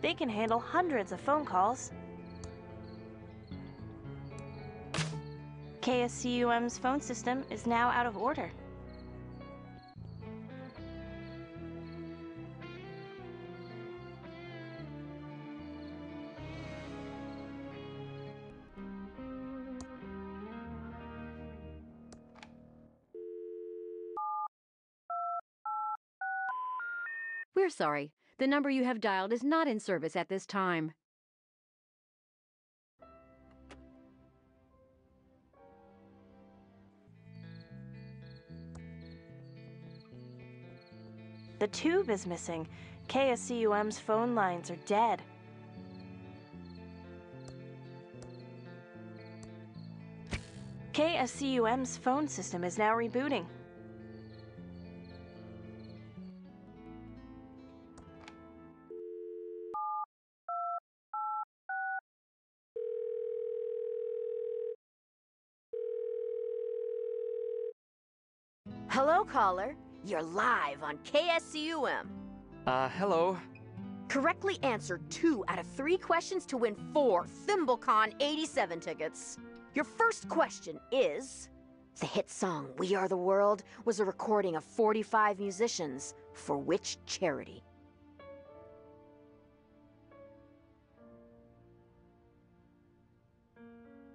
They can handle hundreds of phone calls. KSCUM's phone system is now out of order. We're sorry. The number you have dialed is not in service at this time. The tube is missing. KSCUM's phone lines are dead. KSCUM's phone system is now rebooting. Hello, caller. You're live on KSCUM. Hello. Correctly answer 2 out of 3 questions to win 4 ThimbleCon 87 tickets. Your first question is... The hit song We Are the World was a recording of 45 musicians. For which charity?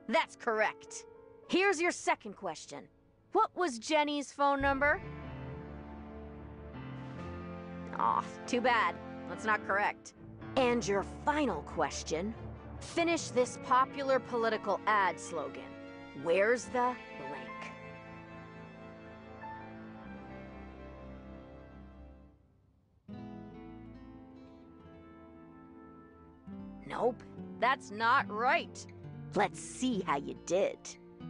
That's correct. Here's your second question. What was Jenny's phone number? Aw, too bad. That's not correct. And your final question. Finish this popular political ad slogan. Where's the blank? Nope, that's not right. Let's see how you did.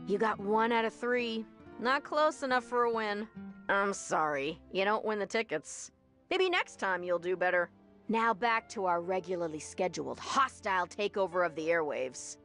You got 1 out of 3. Not close enough for a win. I'm sorry, you don't win the tickets. Maybe next time you'll do better. Now back to our regularly scheduled hostile takeover of the airwaves.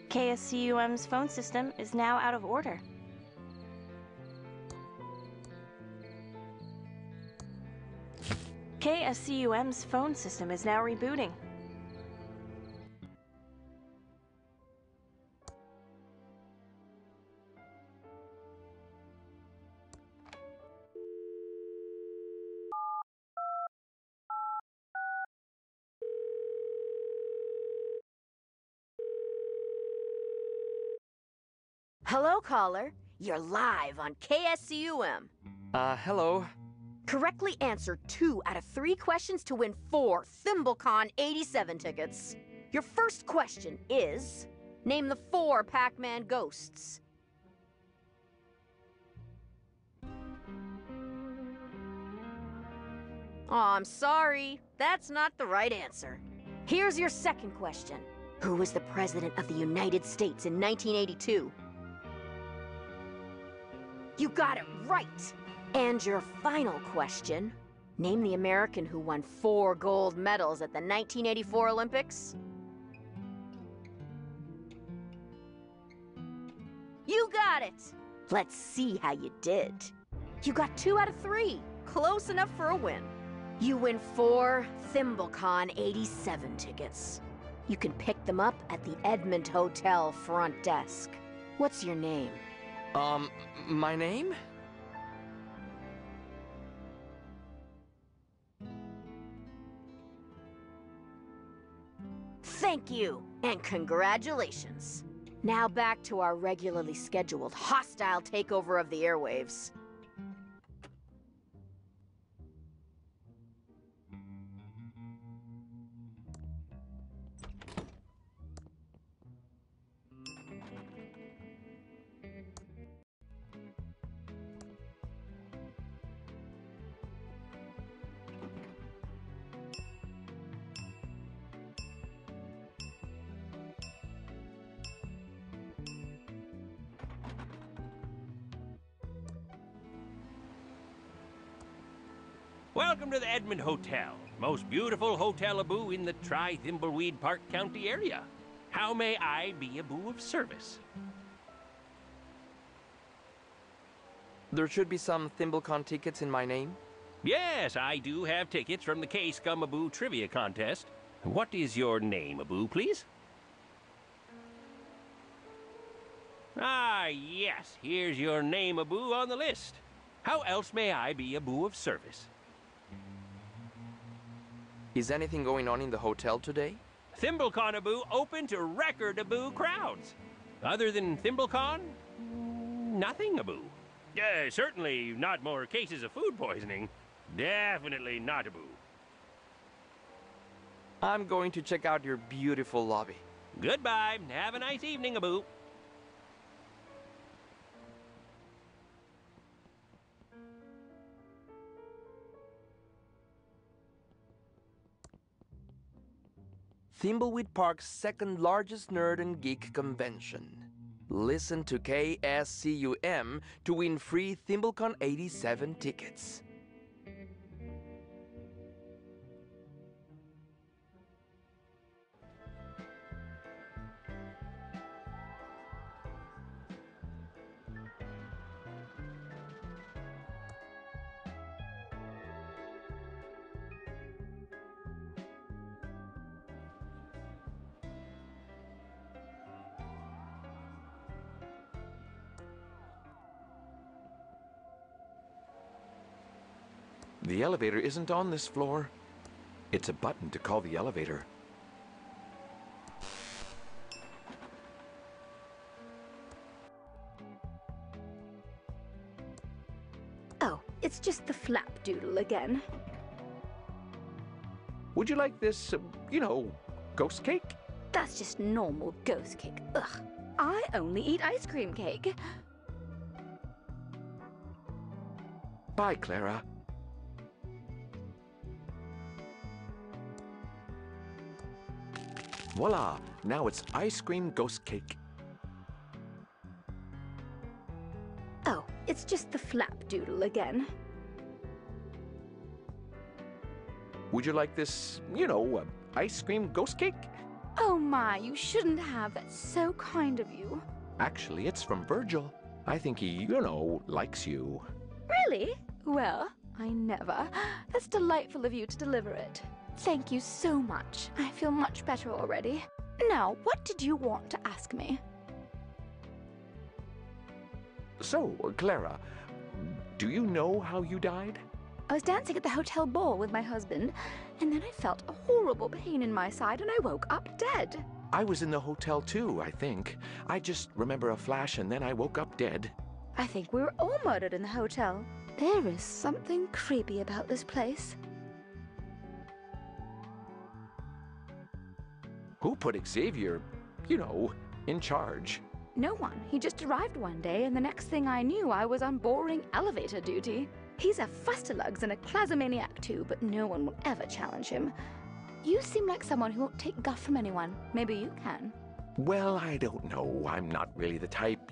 KSCUM's phone system is now out of order. KSCUM's phone system is now rebooting. Hello, caller. You're live on KSCUM. Hello. Correctly answer 2 out of 3 questions to win 4 ThimbleCon 87 tickets. Your first question is... Name the 4 Pac-Man ghosts. Aw, I'm sorry. That's not the right answer. Here's your second question. Who was the President of the United States in 1982? You got it right! And your final question. Name the American who won 4 gold medals at the 1984 Olympics. You got it! Let's see how you did. You got 2 out of 3. Close enough for a win. You win 4 ThimbleCon 87 tickets. You can pick them up at the Edmond Hotel front desk. What's your name? My name? Thank you, and congratulations. Now back to our regularly scheduled hostile takeover of the airwaves. Welcome to the Edmond Hotel, most beautiful hotel aboo in the Thimbleweed Park County area. How may I be aboo of service? There should be some ThimbleCon tickets in my name. Yes, I do have tickets from the K-Scum Aboo Trivia Contest. What is your name, Aboo, please? Ah, yes, here's your name, Aboo, on the list. How else may I be Aboo of service? Is anything going on in the hotel today? ThimbleCon Aboo open to record Aboo crowds. Other than ThimbleCon, nothing Aboo. Certainly not more cases of food poisoning. Definitely not Aboo. I'm going to check out your beautiful lobby. Goodbye. Have a nice evening, Aboo. Thimbleweed Park's second largest nerd and geek convention. Listen to KSCUM to win free ThimbleCon 87 tickets. The elevator isn't on this floor. It's a button to call the elevator. Oh, it's just the flapdoodle again. Would you like this, ghost cake? That's just normal ghost cake. Ugh. I only eat ice cream cake. Bye, Clara. Voila! Now it's ice cream ghost cake. Oh, it's just the flapdoodle again. Would you like this, ice cream ghost cake? Oh my, you shouldn't have. That's so kind of you. Actually, it's from Virgil. I think he, likes you. Really? Well, I never. That's delightful of you to deliver it. Thank you so much. I feel much better already. Now, what did you want to ask me? So, Clara, do you know how you died? I was dancing at the hotel ball with my husband, and then I felt a horrible pain in my side and I woke up dead. I was in the hotel too, I think. I just remember a flash and then I woke up dead. I think we were all murdered in the hotel. There is something creepy about this place. Who put Xavier, in charge? No one. He just arrived one day, and the next thing I knew, I was on boring elevator duty. He's a fustalugs and a clazomaniac too, but no one will ever challenge him. You seem like someone who won't take guff from anyone. Maybe you can. Well, I don't know. I'm not really the type,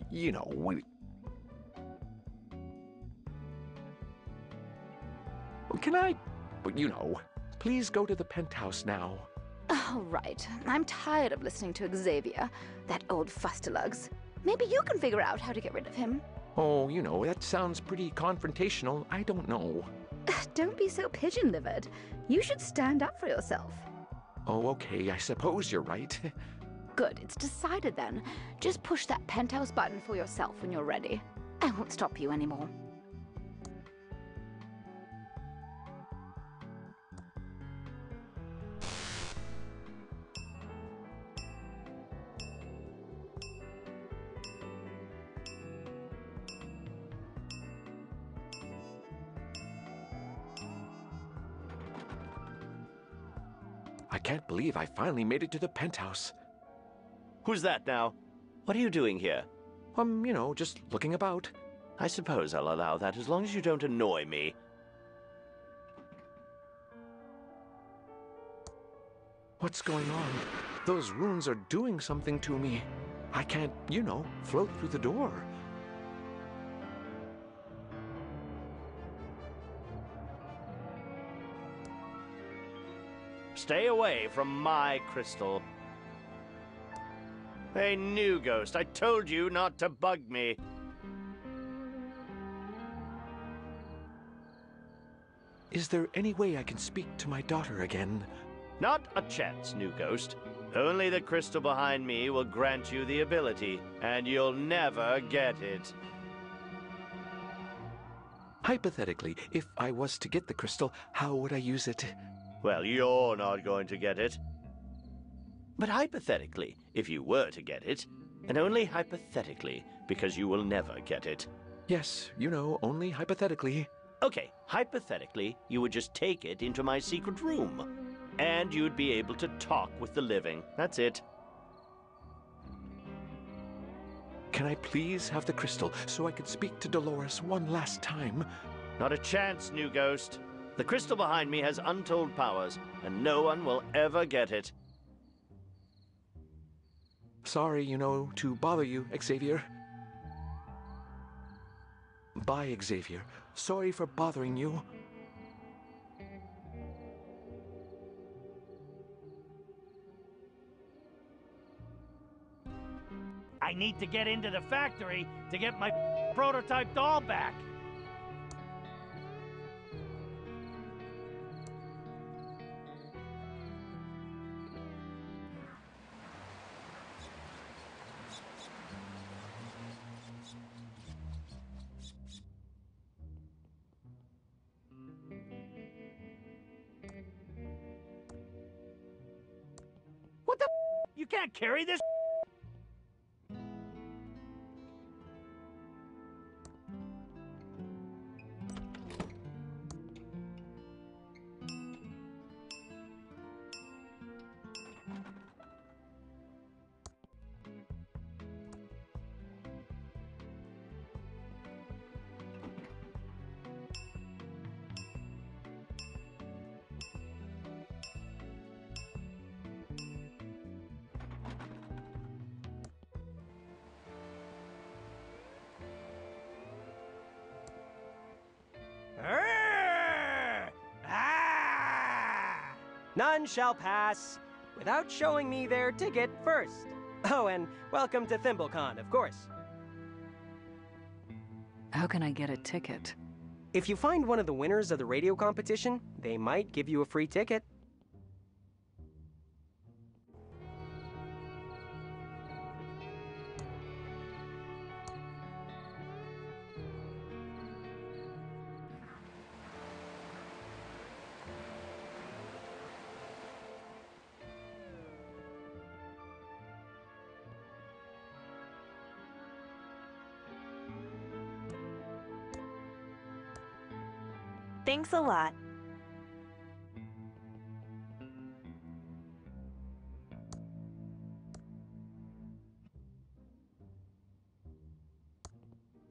Can I, please go to the penthouse now. All right. I'm tired of listening to Xavier, that old fustalugs. Maybe you can figure out how to get rid of him. Oh, that sounds pretty confrontational. I don't know. Don't be so pigeon-livered. You should stand up for yourself. Oh, okay. I suppose you're right. Good. It's decided then. Just push that penthouse button for yourself when you're ready. I won't stop you anymore. I can't believe I finally made it to the penthouse. Who's that now? What are you doing here? Just looking about. I suppose I'll allow that as long as you don't annoy me. What's going on? Those runes are doing something to me. I can't, float through the door. stay away from my crystal. Hey, new ghost, I told you not to bug me. Is there any way I can speak to my daughter again? Not a chance, new ghost. Only the crystal behind me will grant you the ability, and you'll never get it. Hypothetically, if I was to get the crystal, how would I use it? Well, you're not going to get it. But hypothetically, if you were to get it, and only hypothetically, because you will never get it. Yes, you know, only hypothetically. Okay, hypothetically, you would just take it into my secret room, and you'd be able to talk with the living. That's it. Can I please have the crystal so I can speak to Dolores one last time? Not a chance, new ghost. The crystal behind me has untold powers, and no one will ever get it. Sorry, you know, to bother you, Xavier. Bye, Xavier. Sorry for bothering you. I need to get into the factory to get my prototype doll back. What the? You can't carry this. None shall pass without showing me their ticket first. Oh, and welcome to ThimbleCon, of course. How can I get a ticket? If you find one of the winners of the radio competition, they might give you a free ticket. Thanks a lot.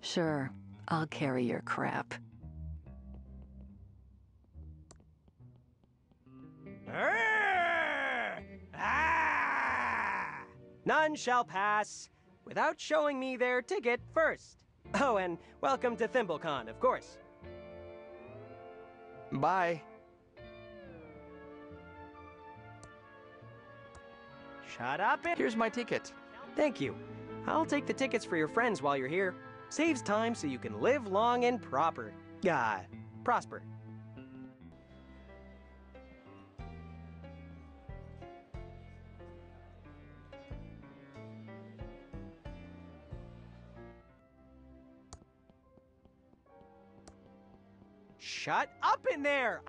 Sure, I'll carry your crap. None shall pass without showing me their ticket first. Oh, and welcome to ThimbleCon, of course. Bye. Shut up and... Here's my ticket. Thank you. I'll take the tickets for your friends while you're here. Saves time so you can live long and prosper. Shut up in there!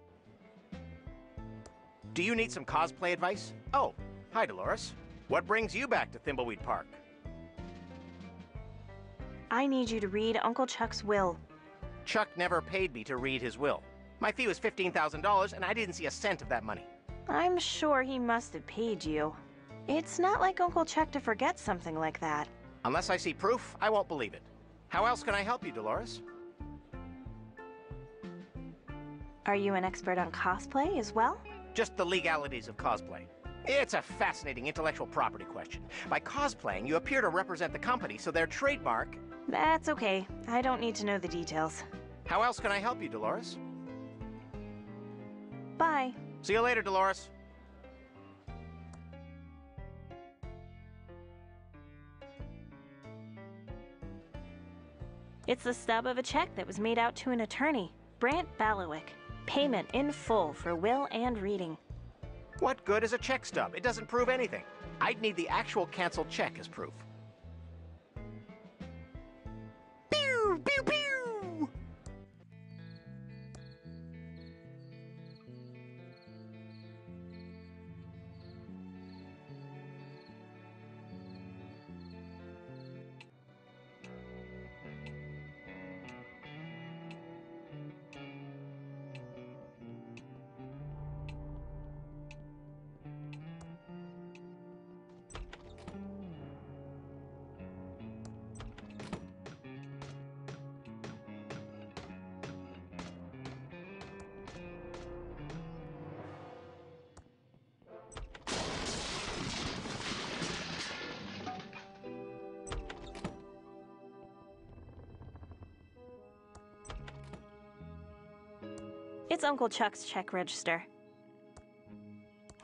Do you need some cosplay advice? Oh, hi, Dolores. What brings you back to Thimbleweed Park? I need you to read Uncle Chuck's will. Chuck never paid me to read his will. My fee was $15,000, and I didn't see a cent of that money. I'm sure he must have paid you. It's not like Uncle Chuck to forget something like that. Unless I see proof, I won't believe it. How else can I help you, Dolores? Are you an expert on cosplay as well? Just the legalities of cosplay. It's a fascinating intellectual property question. By cosplaying, you appear to represent the company, so their trademark... That's okay. I don't need to know the details. How else can I help you, Dolores? Bye. See you later, Dolores. It's the stub of a check that was made out to an attorney, Brant Ballowick. Payment in full for will and reading. What good is a check stub? It doesn't prove anything. I'd need the actual canceled check as proof. Pew! Pew! Pew! It's Uncle Chuck's check register.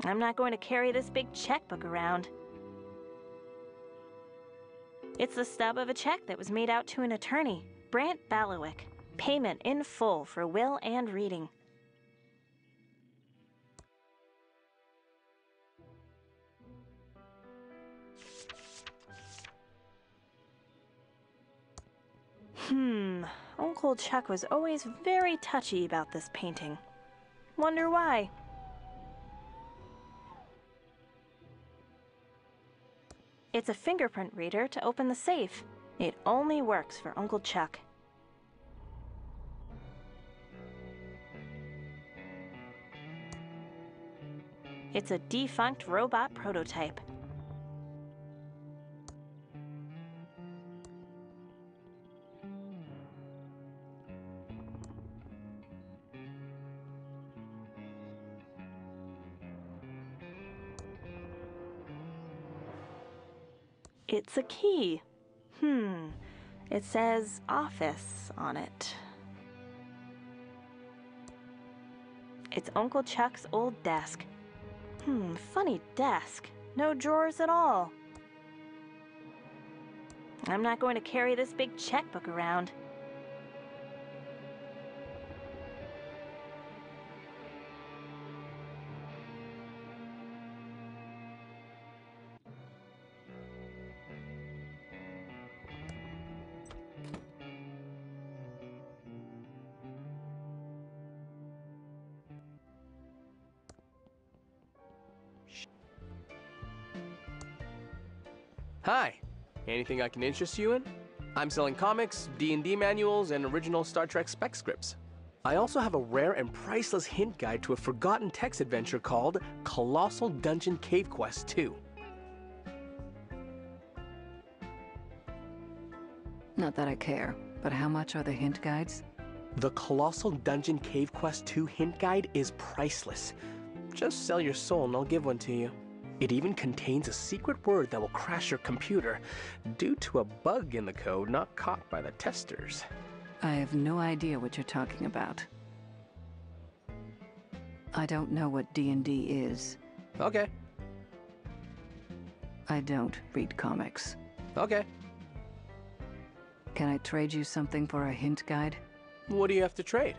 I'm not going to carry this big checkbook around. It's the stub of a check that was made out to an attorney, Brant Ballowick. Payment in full for will and reading. Uncle Chuck was always very touchy about this painting. Wonder why? It's a fingerprint reader to open the safe. It only works for Uncle Chuck. It's a defunct robot prototype. It's a key. It says office on it. It's Uncle Chuck's old desk. Funny desk. No drawers at all. I'm not going to carry this big checkbook around. Hi. Anything I can interest you in? I'm selling comics, D&D manuals, and original Star Trek spec scripts. I also have a rare and priceless hint guide to a forgotten text adventure called Colossal Dungeon Cave Quest 2. Not that I care, but how much are the hint guides? The Colossal Dungeon Cave Quest 2 hint guide is priceless. Just sell your soul and I'll give one to you. It even contains a secret word that will crash your computer due to a bug in the code not caught by the testers. I have no idea what you're talking about. I don't know what D&D is. Okay. I don't read comics. Okay. Can I trade you something for a hint guide? What do you have to trade?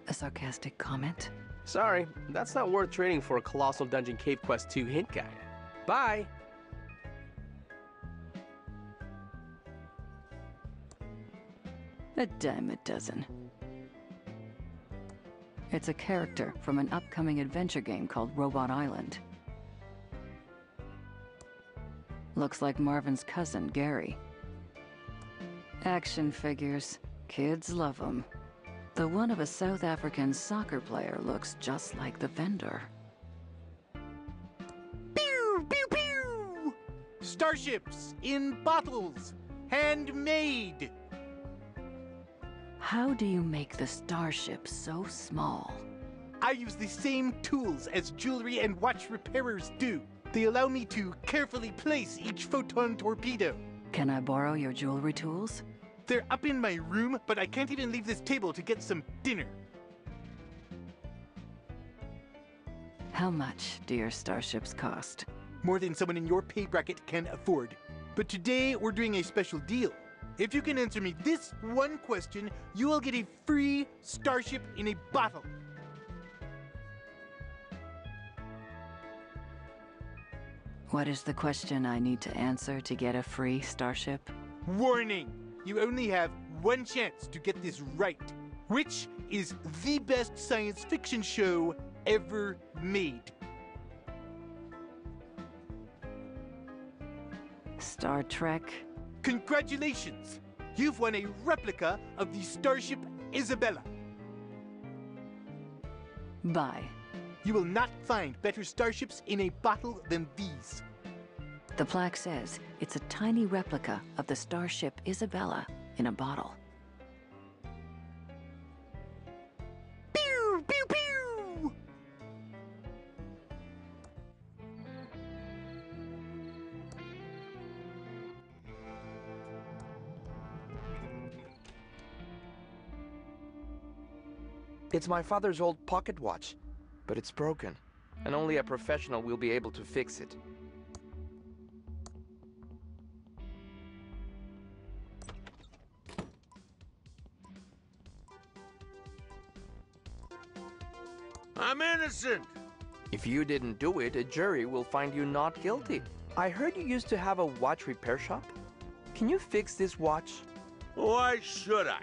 A sarcastic comment? Sorry, that's not worth trading for a Colossal Dungeon Cave Quest 2 hint guide. Bye! A dime a dozen. It's a character from an upcoming adventure game called Robot Island. Looks like Marvin's cousin, Gary. Action figures. Kids love them. The one of a South African soccer player looks just like the vendor. Pew! Pew! Pew! Starships in bottles. Handmade. How do you make the starship so small? I use the same tools as jewelry and watch repairers do. They allow me to carefully place each photon torpedo. Can I borrow your jewelry tools? They're up in my room, but I can't even leave this table to get some dinner. How much do your starships cost? More than someone in your pay bracket can afford. But today we're doing a special deal. If you can answer me this one question, you will get a free starship in a bottle. What is the question I need to answer to get a free starship? Warning! You only have one chance to get this right. Which is the best science fiction show ever made? Star Trek? Congratulations! You've won a replica of the Starship Isabella. Bye. You will not find better starships in a bottle than these. The plaque says it's a tiny replica of the Starship Isabella in a bottle. Pew, pew, pew! It's my father's old pocket watch, but it's broken, and only a professional will be able to fix it. I'm innocent! If you didn't do it, a jury will find you not guilty. I heard you used to have a watch repair shop. Can you fix this watch? Why should I?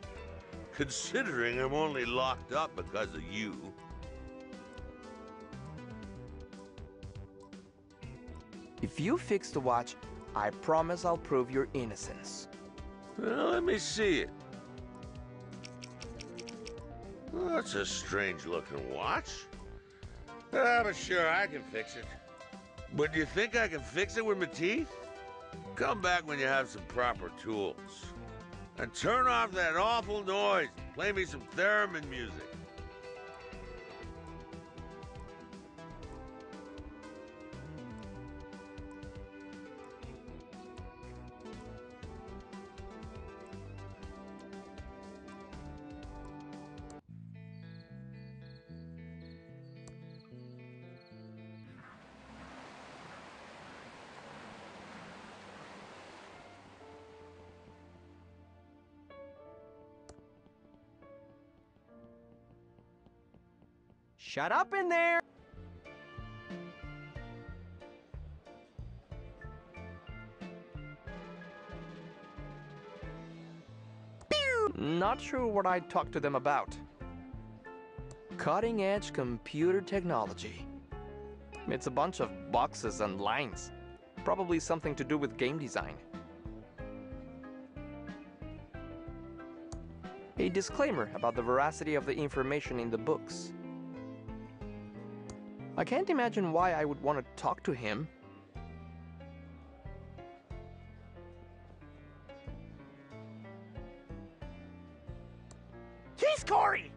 Considering I'm only locked up because of you. If you fix the watch, I promise I'll prove your innocence. Well, let me see it. Well, that's a strange-looking watch. But sure, I can fix it. But do you think I can fix it with my teeth? Come back when you have some proper tools. And turn off that awful noise. Play me some theremin music. Shut up in there! Not sure what I'd talk to them about. Cutting-edge computer technology. It's a bunch of boxes and lines. Probably something to do with game design. A disclaimer about the veracity of the information in the books. I can't imagine why I would want to talk to him. He's Corey!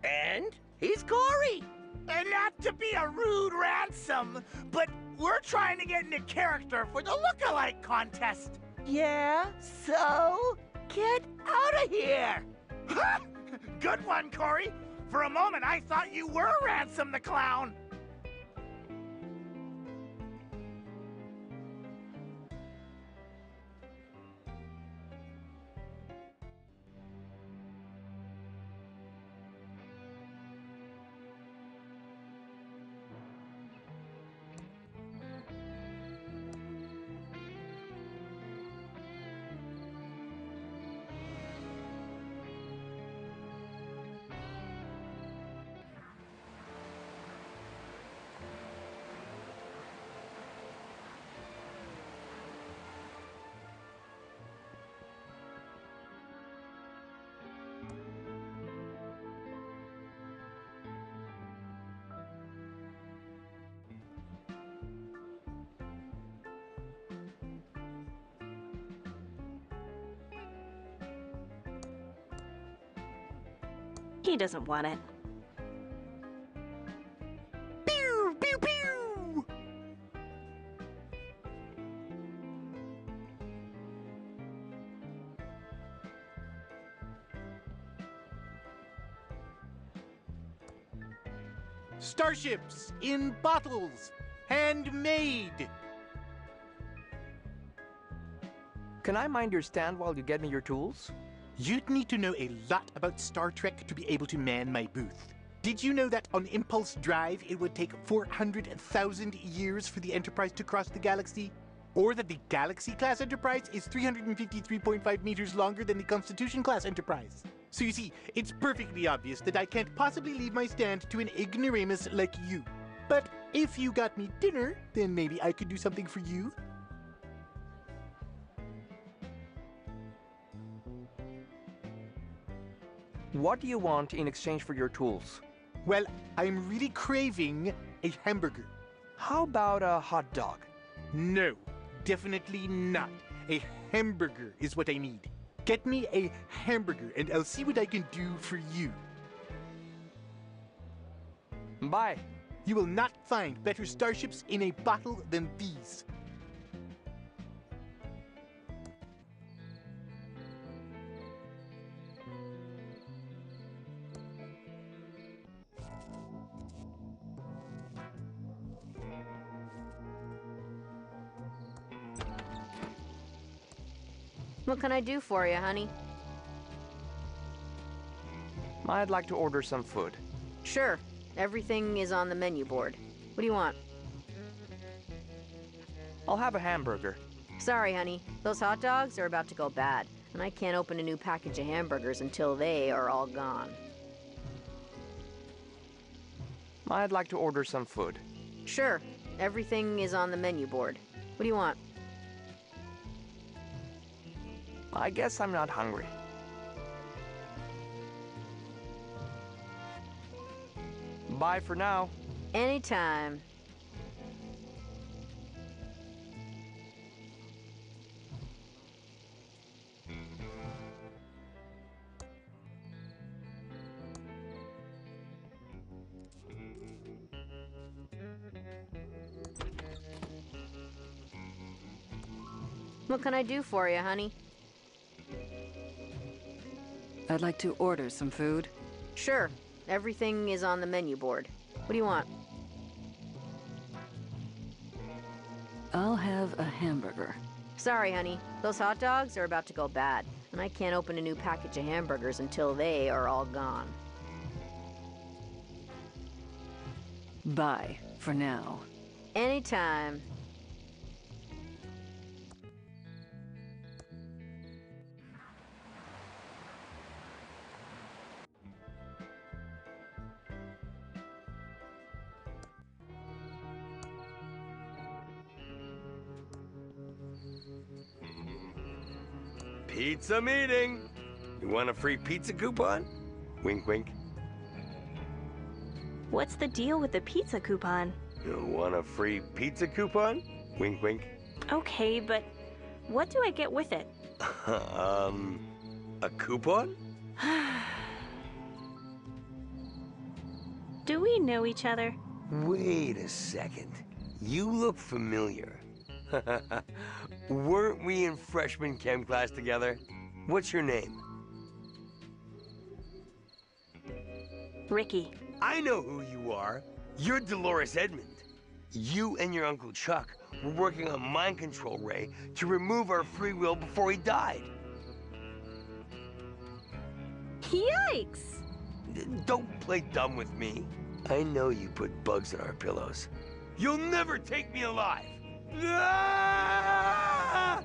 And he's Corey! And not to be a rude ransom, but we're trying to get into character for the look-alike contest. Yeah, so? Get out of here! Good one, Corey. For a moment, I thought you were Ransom the Clown. He doesn't want it. Pew, pew, pew! Starships in bottles, handmade. Can I mind your stand while you get me your tools? You'd need to know a lot about Star Trek to be able to man my booth. Did you know that on Impulse Drive it would take 400,000 years for the Enterprise to cross the galaxy? Or that the Galaxy-class Enterprise is 353.5 meters longer than the Constitution-class Enterprise? So you see, it's perfectly obvious that I can't possibly leave my stand to an ignoramus like you. But if you got me dinner, then maybe I could do something for you. What do you want in exchange for your tools? Well, I'm really craving a hamburger. How about a hot dog? No, definitely not. A hamburger is what I need. Get me a hamburger and I'll see what I can do for you. Bye. You will not find better starships in a bottle than these. What can I do for you, honey? I'd like to order some food. Sure. Everything is on the menu board. What do you want? I'll have a hamburger. Sorry, honey. Those hot dogs are about to go bad, and I can't open a new package of hamburgers until they are all gone. I'd like to order some food. Sure. Everything is on the menu board. What do you want? I guess I'm not hungry. Bye for now. Anytime. What can I do for you, honey? I'd like to order some food. Sure. Everything is on the menu board. What do you want? I'll have a hamburger. Sorry, honey. Those hot dogs are about to go bad, and I can't open a new package of hamburgers until they are all gone. Bye for now. Anytime. Pizza meeting. You want a free pizza coupon? Wink, wink. What's the deal with the pizza coupon? You want a free pizza coupon? Wink, wink. Okay, but what do I get with it? A coupon? Do we know each other? Wait a second. You look familiar. Weren't we in freshman chem class together? What's your name? Ricky. I know who you are. You're Dolores Edmond. You and your Uncle Chuck were working on mind control Ray to remove our free will before he died. Yikes! Don't play dumb with me. I know you put bugs in our pillows. You'll never take me alive! Ah!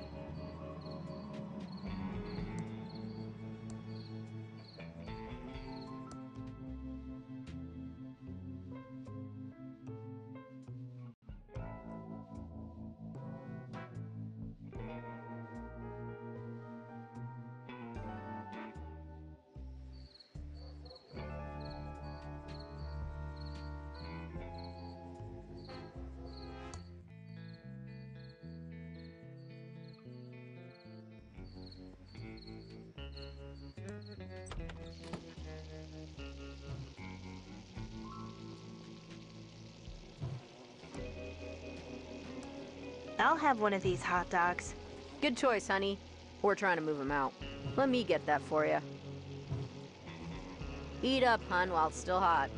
I'll have one of these hot dogs. Good choice, honey. We're trying to move him out. Let me get that for you. Eat up, hun, while it's still hot.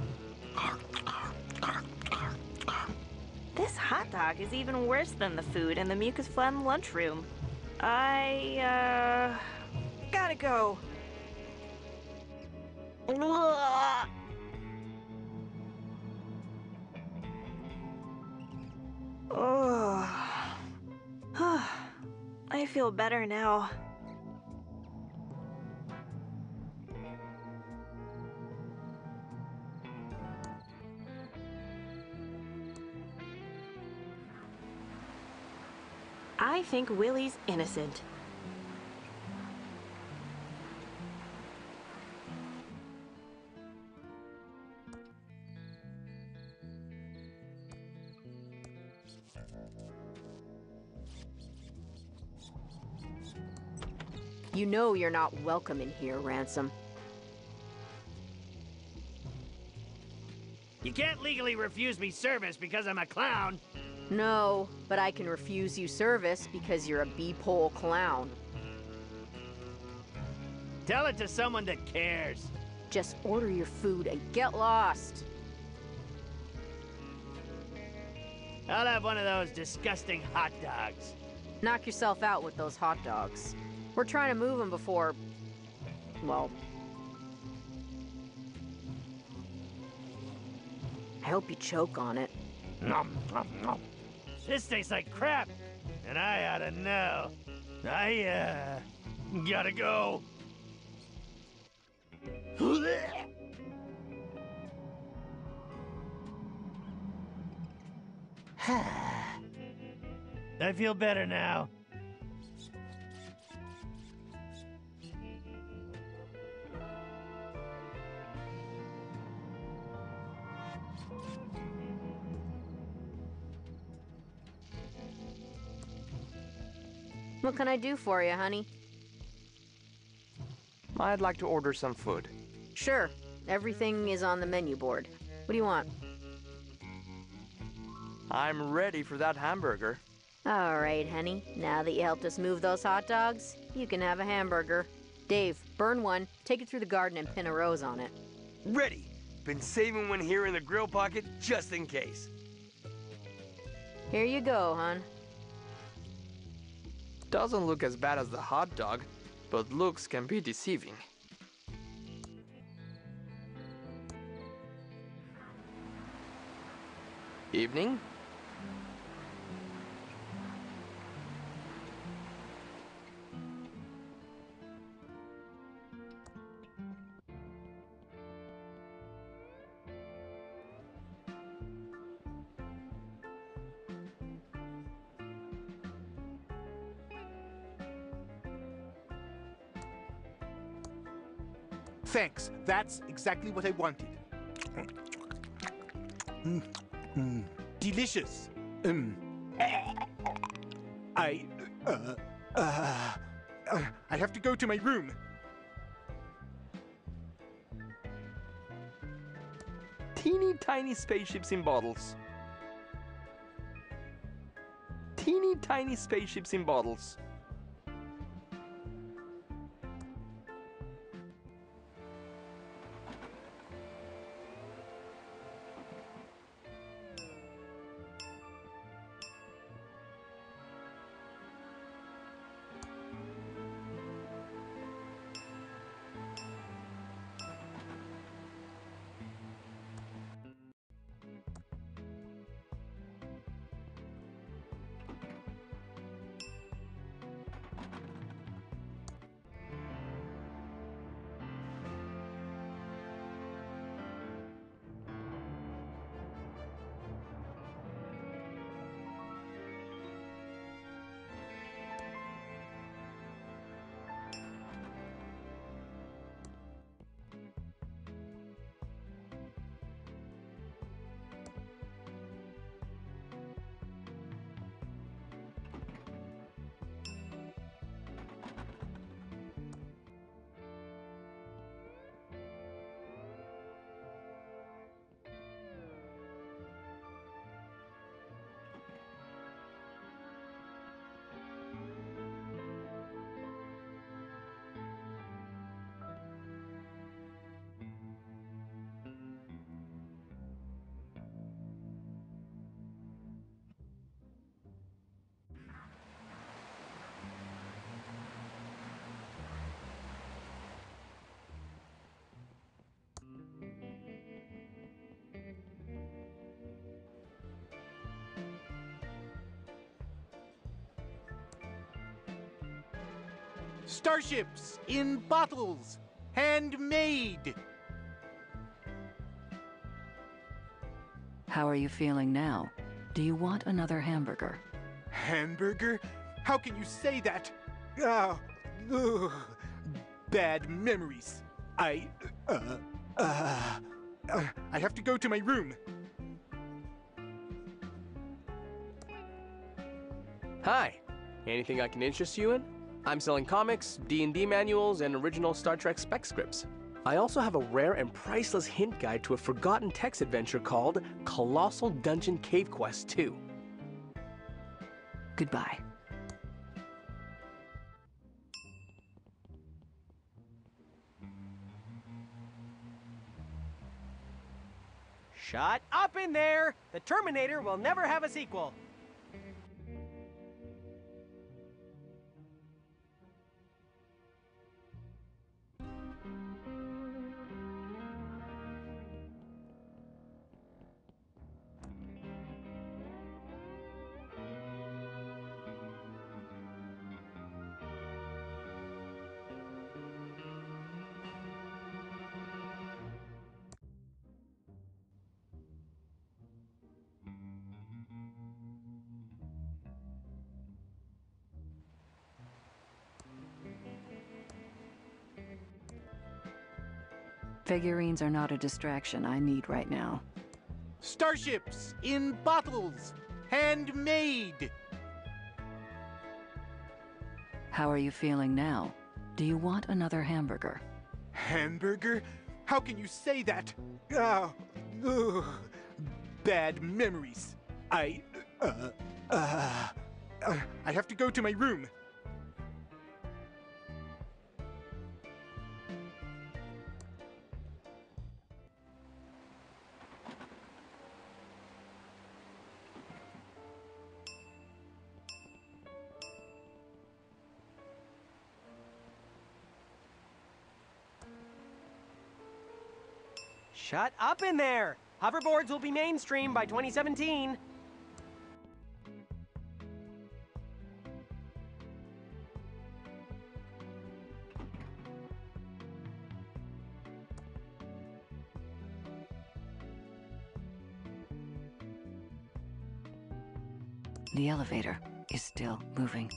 This hot dog is even worse than the food in the mucus phlegm lunchroom. I, gotta go. Oh. I feel better now. I think Willie's innocent. You know you're not welcome in here, Ransom. You can't legally refuse me service because I'm a clown. No, but I can refuse you service because you're a B-pole clown. Tell it to someone that cares. Just order your food and get lost. I'll have one of those disgusting hot dogs. Knock yourself out with those hot dogs. We're trying to move them before... well... I hope you choke on it. Nom, nom, nom. This tastes like crap, and I ought to know. I, gotta go. I feel better now. What can I do for you, honey? I'd like to order some food. Sure. Everything is on the menu board. What do you want? I'm ready for that hamburger. All right, honey. Now that you helped us move those hot dogs, you can have a hamburger. Dave, burn one, take it through the garden and pin a rose on it. Ready. Been saving one here in the grill pocket just in case. Here you go, hon. Doesn't look as bad as the hot dog, but looks can be deceiving. Evening? Thanks. That's exactly what I wanted. Delicious. I have to go to my room. Teeny tiny spaceships in bottles. Teeny tiny spaceships in bottles. Starships in bottles, handmade. How are you feeling now? Do you want another hamburger? Hamburger? How can you say that? Ah, ugh. Bad memories. I have to go to my room. Hi. Anything I can interest you in? I'm selling comics, D&D manuals, and original Star Trek spec scripts. I also have a rare and priceless hint guide to a forgotten text adventure called Colossal Dungeon Cave Quest 2. Goodbye. Shut up in there! The Terminator will never have a sequel. Figurines are not a distraction I need right now. Starships in bottles, handmade. How are you feeling now? Do you want another hamburger? Hamburger? How can you say that? Ah, ugh. Bad memories. I have to go to my room. Shut up in there! Hoverboards will be mainstream by 2017. The elevator is still moving.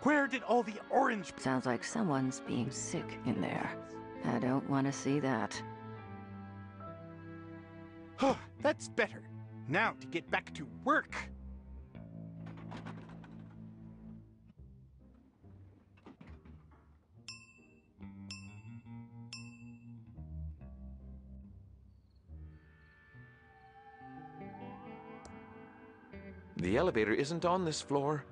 Where did all the orange... Sounds like someone's being sick in there. I don't want to see that. That's better. Now to get back to work. The elevator isn't on this floor.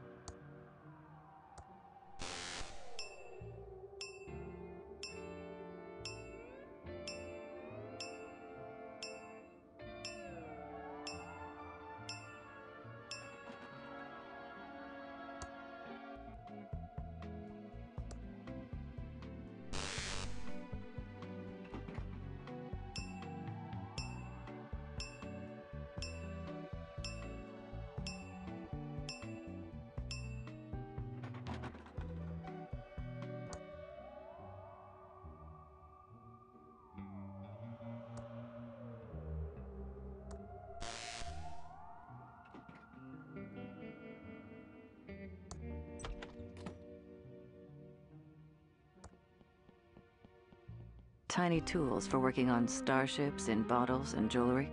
Tiny tools for working on starships in bottles and jewelry.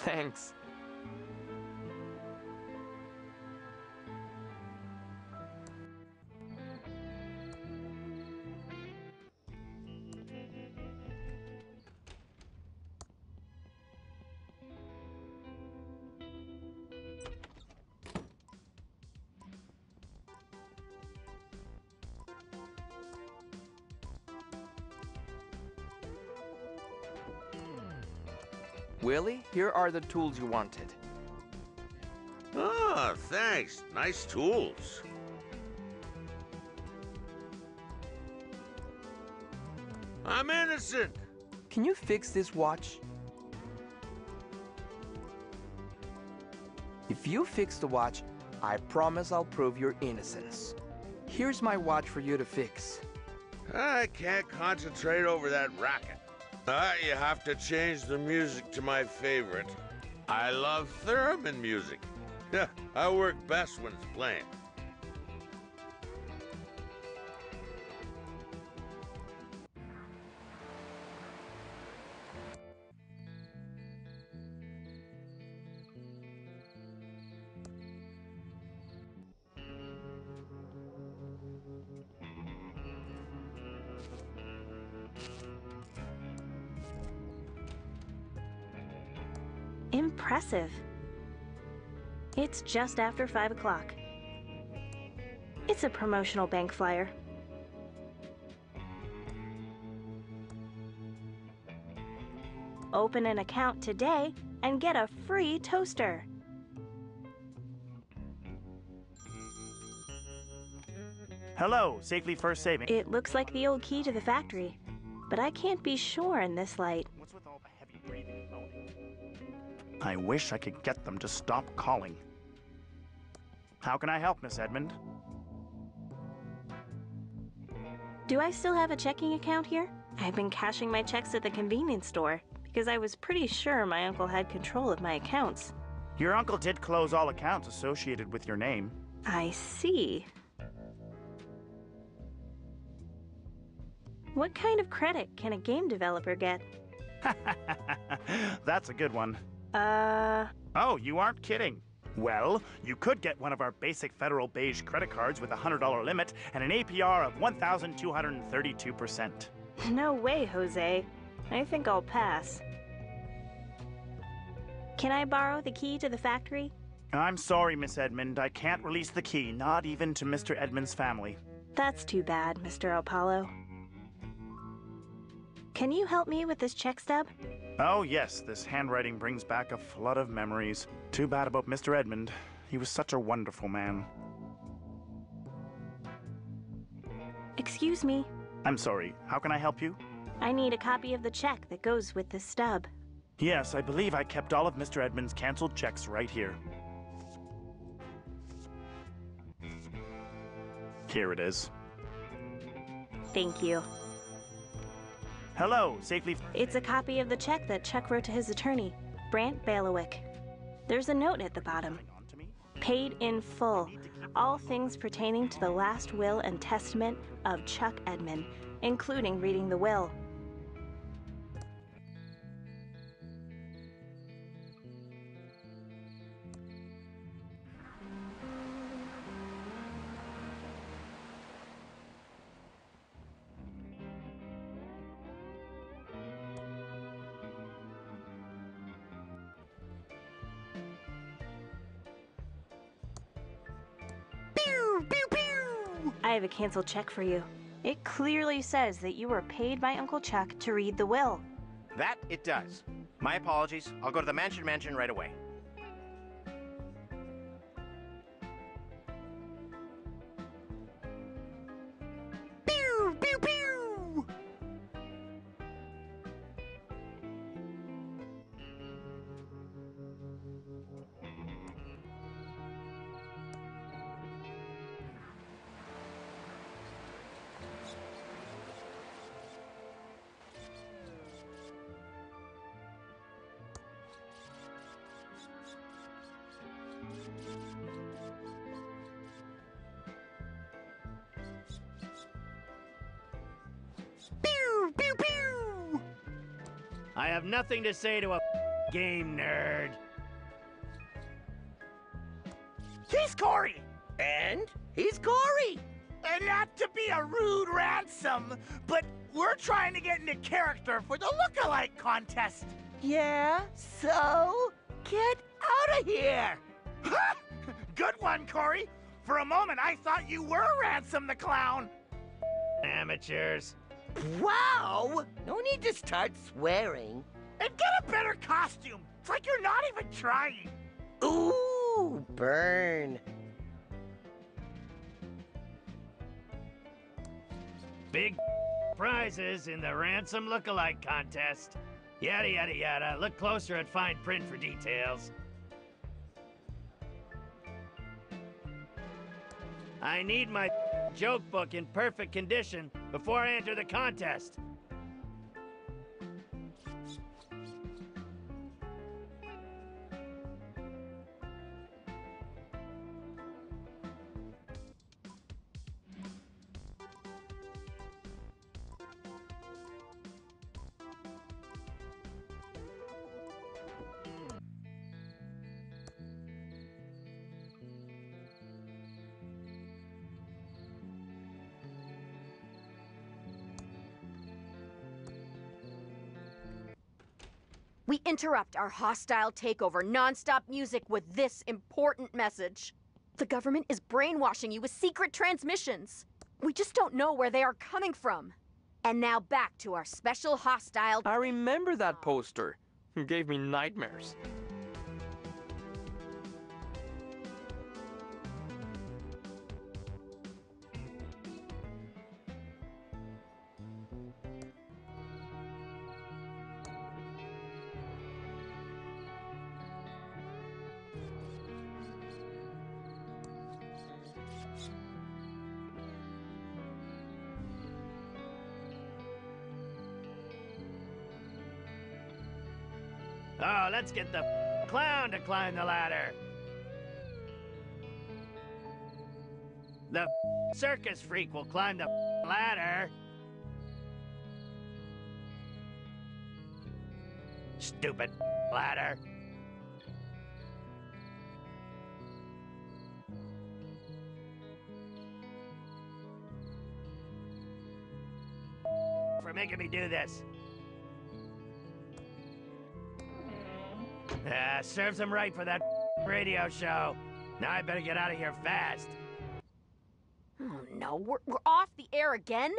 Thanks. Willie, here are the tools you wanted. Ah, thanks. Nice tools. I'm innocent. Can you fix this watch? If you fix the watch, I promise I'll prove your innocence. Here's my watch for you to fix. I can't concentrate over that racket. You have to change the music to my favorite. I love theremin music. I work best when it's playing. Impressive. It's just after 5 o'clock. It's a promotional bank flyer. Open an account today and get a free toaster. Hello, safely first saving. It looks like the old key to the factory, but I can't be sure in this light. What's with all the heavy breathing and moaning? I wish I could get them to stop calling. How can I help, Miss Edmund? Do I still have a checking account here? I've been cashing my checks at the convenience store because I was pretty sure my uncle had control of my accounts. Your uncle did close all accounts associated with your name. I see. What kind of credit can a game developer get? That's a good one. Oh, you aren't kidding. Well, you could get one of our basic Federal Beige credit cards with a $100 limit and an APR of 1,232%. No way, Jose. I think I'll pass. Can I borrow the key to the factory? I'm sorry, Miss Edmund. I can't release the key, not even to Mr. Edmund's family. That's too bad, Mr. Apollo. Can you help me with this check stub? Oh, yes, this handwriting brings back a flood of memories. Too bad about Mr. Edmund. He was such a wonderful man. Excuse me. I'm sorry, how can I help you? I need a copy of the check that goes with this stub. Yes, I believe I kept all of Mr. Edmund's canceled checks right here. Here it is. Thank you. Hello, safely... It's a copy of the check that Chuck wrote to his attorney, Brant Bailiwick. There's a note at the bottom. Paid in full. All things pertaining to the last will and testament of Chuck Edmund, including reading the will. I have a canceled check for you. It clearly says that you were paid by Uncle Chuck to read the will. That it does. My apologies. I'll go to the mansion right away. Pew, pew, pew! I have nothing to say to a... game, nerd. He's Corey! And he's Corey! And not to be a rude ransom, but we're trying to get into character for the look-alike contest. Yeah? So? Get out of here! Good one, Corey. For a moment, I thought you were Ransom the Clown. Amateurs. Wow! No need to start swearing. And get a better costume. It's like you're not even trying. Ooh, burn. Big prizes in the Ransom Lookalike Contest. Yada, yada, yada. Look closer at fine print for details. I need my joke book in perfect condition before I enter the contest. We interrupt our hostile takeover non-stop music with this important message. The government is brainwashing you with secret transmissions. We just don't know where they are coming from. And now back to our special hostile... I remember that poster. It gave me nightmares. Oh, let's get the clown to climb the ladder. The circus freak will climb the ladder. Stupid ladder. For making me do this. Serves him right for that radio show. Now I better get out of here fast. Oh no, we're off the air again?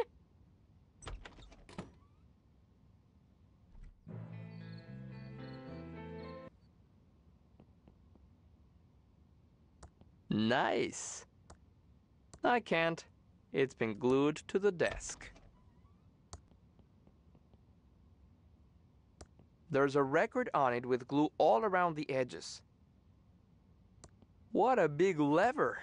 Nice. I can't. It's been glued to the desk. There's a record on it with glue all around the edges. What a big lever!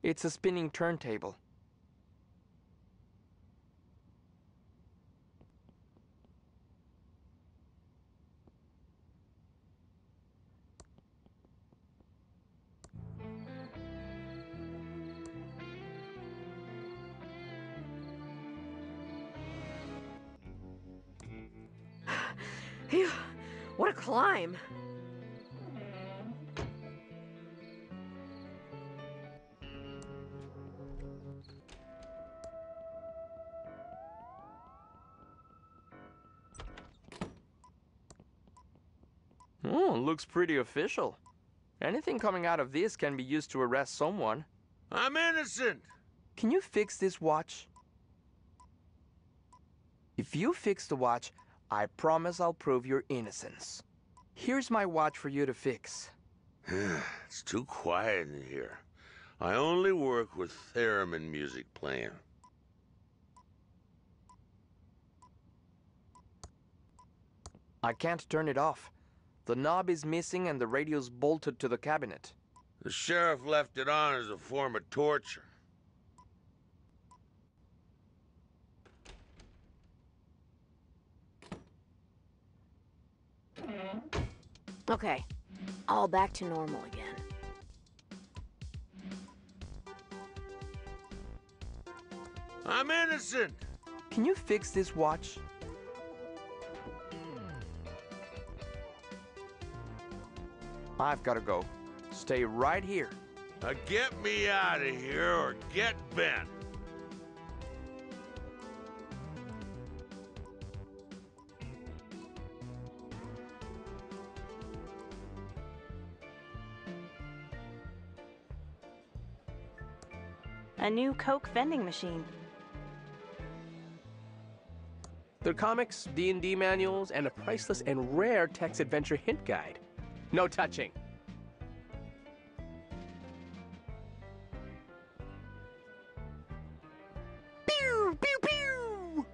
It's a spinning turntable. Phew, what a climb. Looks pretty official. Anything coming out of this can be used to arrest someone. I'm innocent! Can you fix this watch? If you fix the watch, I promise I'll prove your innocence. Here's my watch for you to fix. It's too quiet in here. I only work with theremin music playing. I can't turn it off. The knob is missing and the radio's bolted to the cabinet. The sheriff left it on as a form of torture. Okay, all back to normal again. I'm innocent! can you fix this watch? I've got to go. Stay right here. Get me out of here or get bent. A new Coke vending machine. Their comics, D&D manuals, and a priceless and rare text adventure hint guide. No touching. Pew, pew, pew!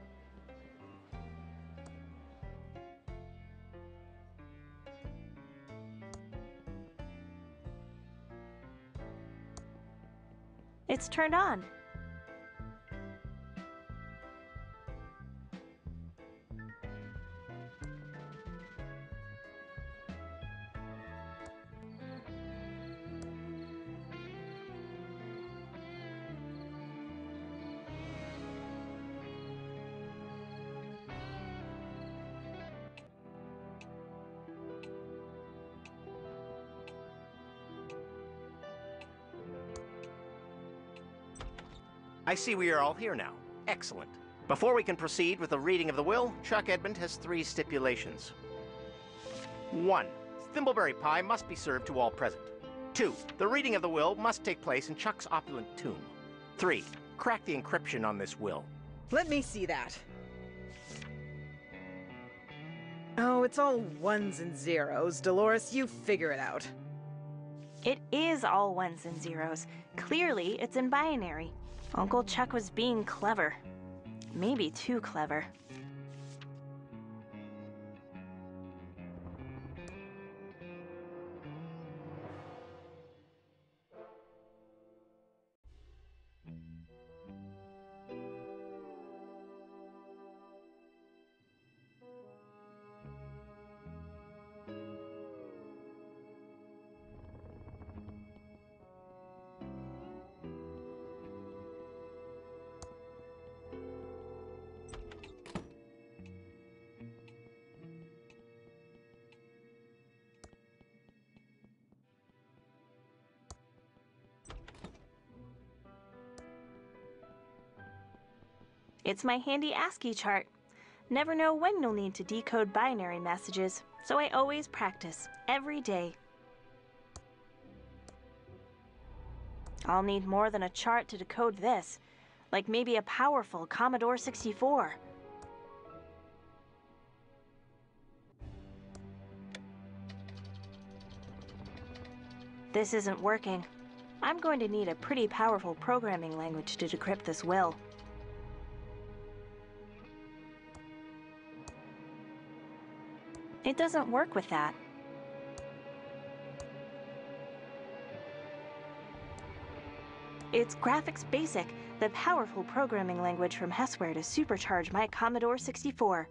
It's turned on. I see we are all here now. Excellent. Before we can proceed with the reading of the will, Chuck Edmund has 3 stipulations. 1. Thimbleberry pie must be served to all present. 2. The reading of the will must take place in Chuck's opulent tomb. 3. Crack the encryption on this will. Let me see that. Oh, it's all ones and zeros. Dolores, you figure it out. It is all ones and zeros. Clearly, it's in binary. Uncle Chuck was being clever. Maybe too clever. It's my handy ASCII chart. Never know when you'll need to decode binary messages, so I always practice, every day. I'll need more than a chart to decode this, like maybe a powerful Commodore 64. This isn't working. I'm going to need a pretty powerful programming language to decrypt this will. It doesn't work with that. It's Graphics Basic, the powerful programming language from Hessware to supercharge my Commodore 64.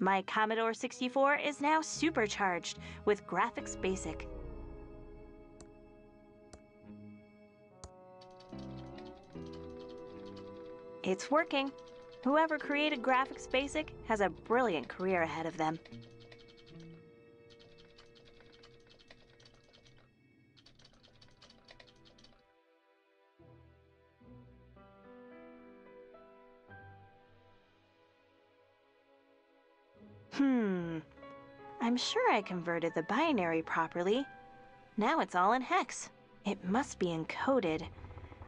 My Commodore 64 is now supercharged with Graphics Basic. It's working. Whoever created Graphics Basic has a brilliant career ahead of them. I'm sure I converted the binary properly. Now it's all in hex. It must be encoded.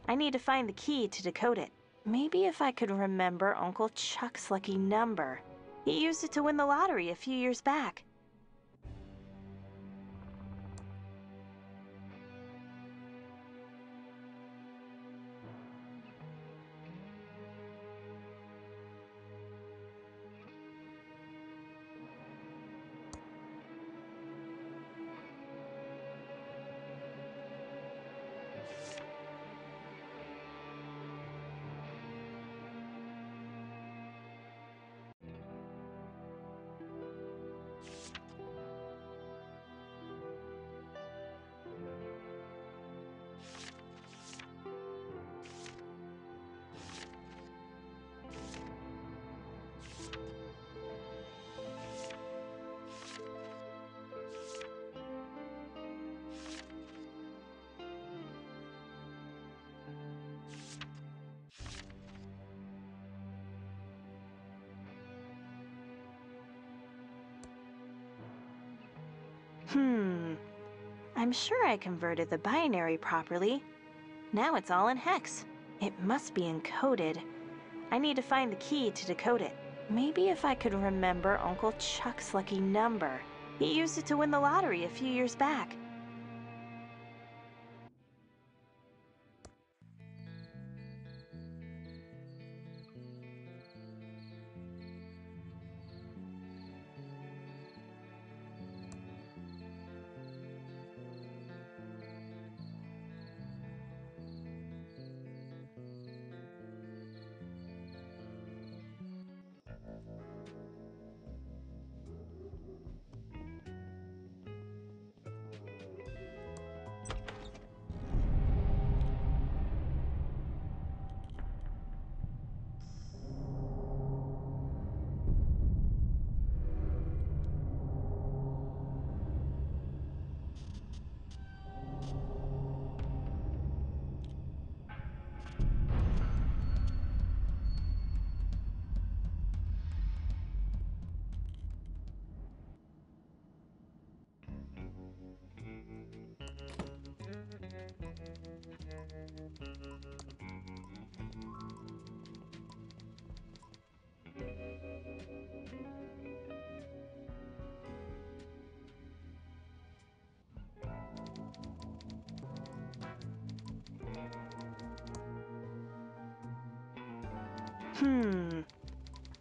I need to find the key to decode it. Maybe if I could remember Uncle Chuck's lucky number. He used it to win the lottery a few years back. I'm sure I converted the binary properly. Now it's all in hex. It must be encoded. I need to find the key to decode it. Maybe if I could remember Uncle Chuck's lucky number. He used it to win the lottery a few years back.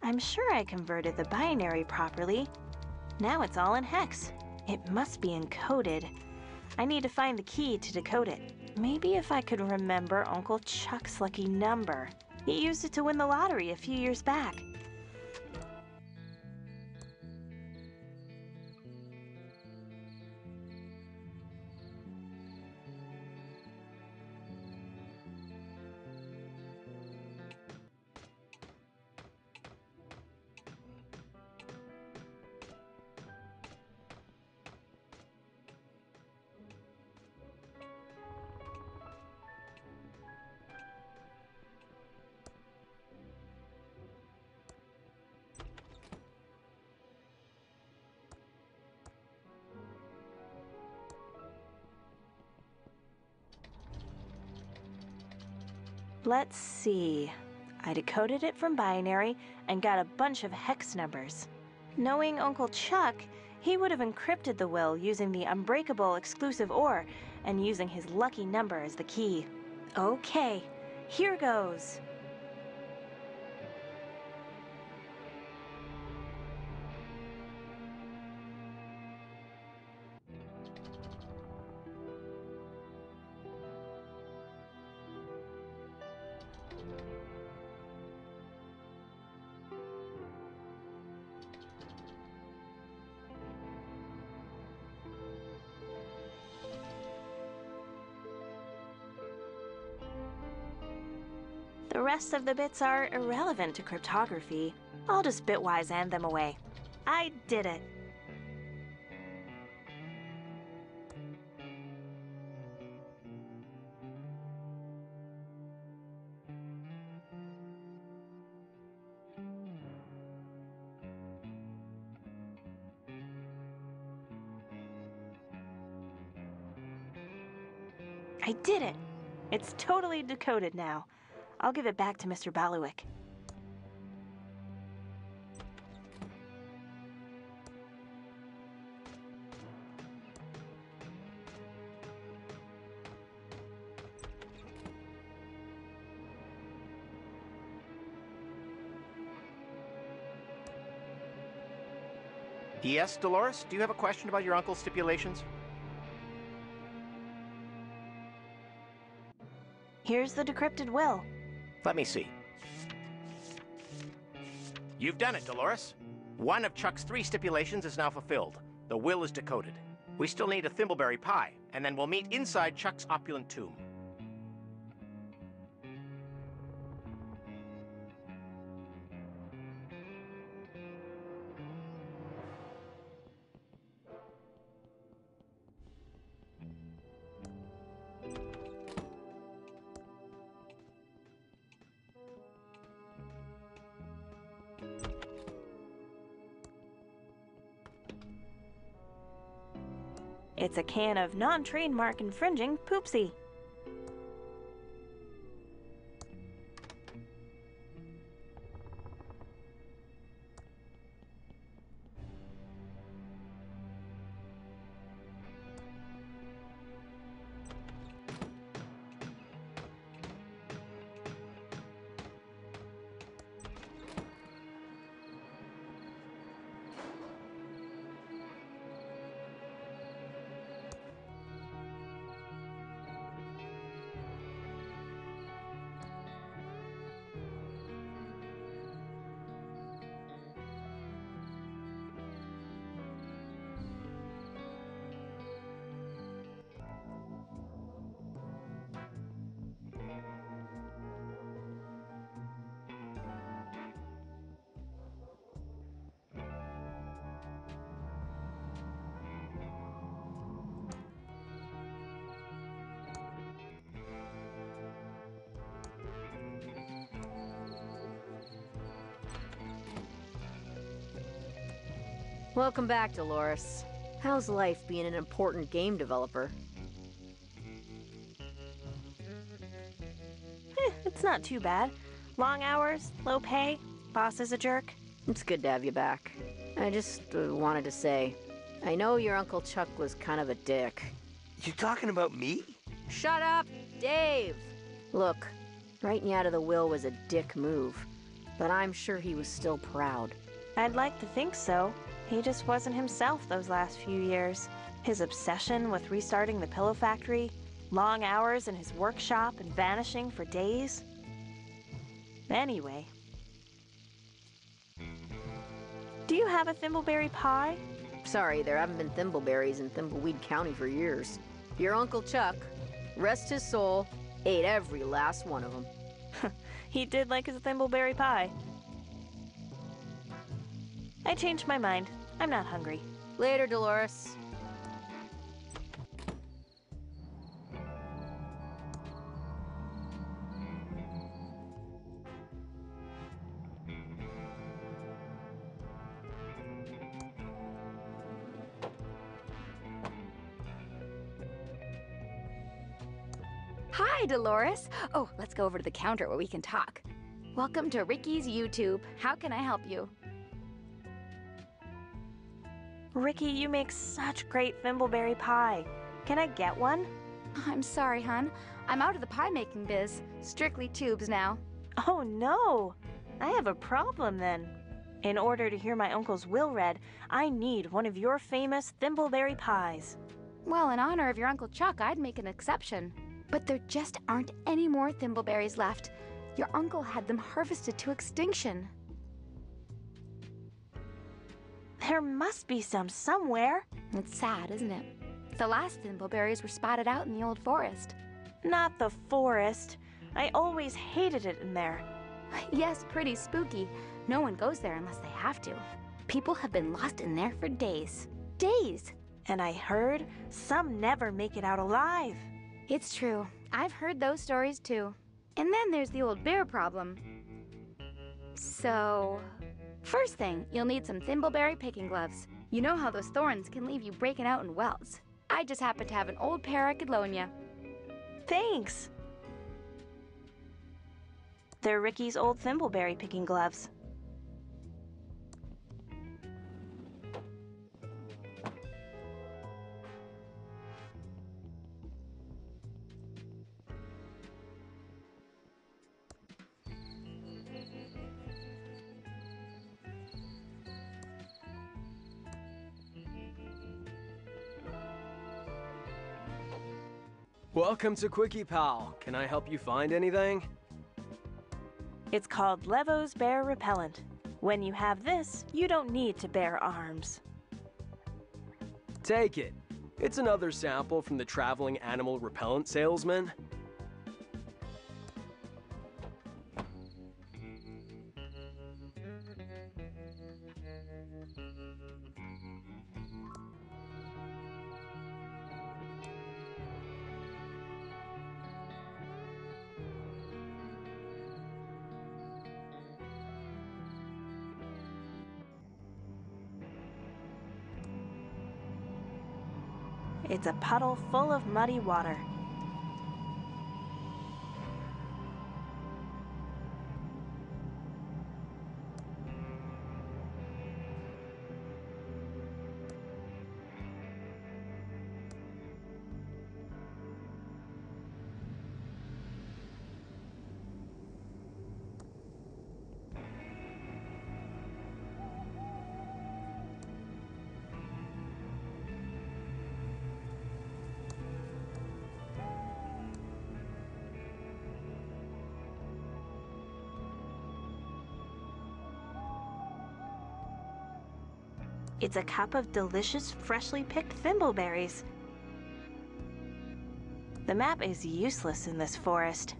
I'm sure I converted the binary properly. Now it's all in hex. It must be encoded. I need to find the key to decode it. Maybe if I could remember Uncle Chuck's lucky number. He used it to win the lottery a few years back. Let's see. I decoded it from binary and got a bunch of hex numbers. Knowing Uncle Chuck, he would have encrypted the will using the unbreakable exclusive ore and using his lucky number as the key. Okay, here goes. The rest of the bits are irrelevant to cryptography. I'll just bitwise hand them away. I did it. I did it! It's totally decoded now. I'll give it back to Mr. Baluik. Yes, Dolores? Do you have a question about your uncle's stipulations? Here's the decrypted will. Let me see. You've done it, Dolores. One of Chuck's 3 stipulations is now fulfilled. The will is decoded. We still need a thimbleberry pie, and then we'll meet inside Chuck's opulent tomb. It's a can of non-trademark infringing poopsie. Welcome back, Dolores. How's life being an important game developer? It's not too bad. Long hours, low pay, boss is a jerk. It's good to have you back. I just wanted to say, I know your Uncle Chuck was kind of a dick. You talking about me? Shut up, Dave! Look, writing you out of the will was a dick move, but I'm sure he was still proud. I'd like to think so. He just wasn't himself those last few years. His obsession with restarting the pillow factory, long hours in his workshop and vanishing for days. Anyway. Do you have a thimbleberry pie? Sorry, there haven't been thimbleberries in Thimbleweed County for years. Your Uncle Chuck, rest his soul, ate every last one of them. He did like his thimbleberry pie. I changed my mind. I'm not hungry. Later, Dolores. Hi, Dolores. Oh, let's go over to the counter where we can talk. Welcome to Ricky's YouTube. How can I help you? Ricky, you make such great thimbleberry pie. Can I get one? I'm sorry, hon. I'm out of the pie-making biz. Strictly tubes now. Oh, no. I have a problem then. In order to hear my uncle's will read, I need one of your famous thimbleberry pies. Well, in honor of your Uncle Chuck, I'd make an exception. But there just aren't any more thimbleberries left. Your uncle had them harvested to extinction. There must be some somewhere. It's sad, isn't it? The last thimbleberries were spotted out in the old forest. Not the forest. I always hated it in there. Yes, pretty spooky. No one goes there unless they have to. People have been lost in there for days. Days! And I heard some never make it out alive. It's true. I've heard those stories too. And then there's the old bear problem. So, first thing, you'll need some thimbleberry picking gloves. You know how those thorns can leave you breaking out in welts. I just happen to have an old pair I could loan you. Thanks. They're Ricky's old thimbleberry picking gloves. Welcome to Quickie Pal. Can I help you find anything? It's called Levo's Bear Repellent. When you have this, you don't need to bear arms. Take it. It's another sample from the traveling animal repellent salesman. It's a puddle full of muddy water. It's a cup of delicious, freshly picked thimbleberries. The map is useless in this forest.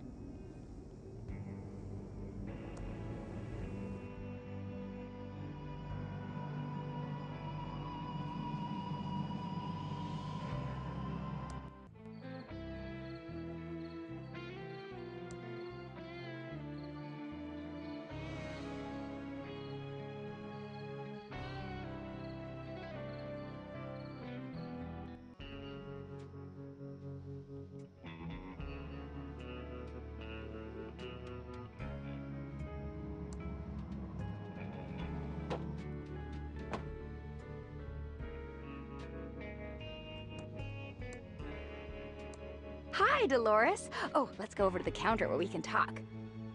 Hi, Dolores. Oh, let's go over to the counter where we can talk.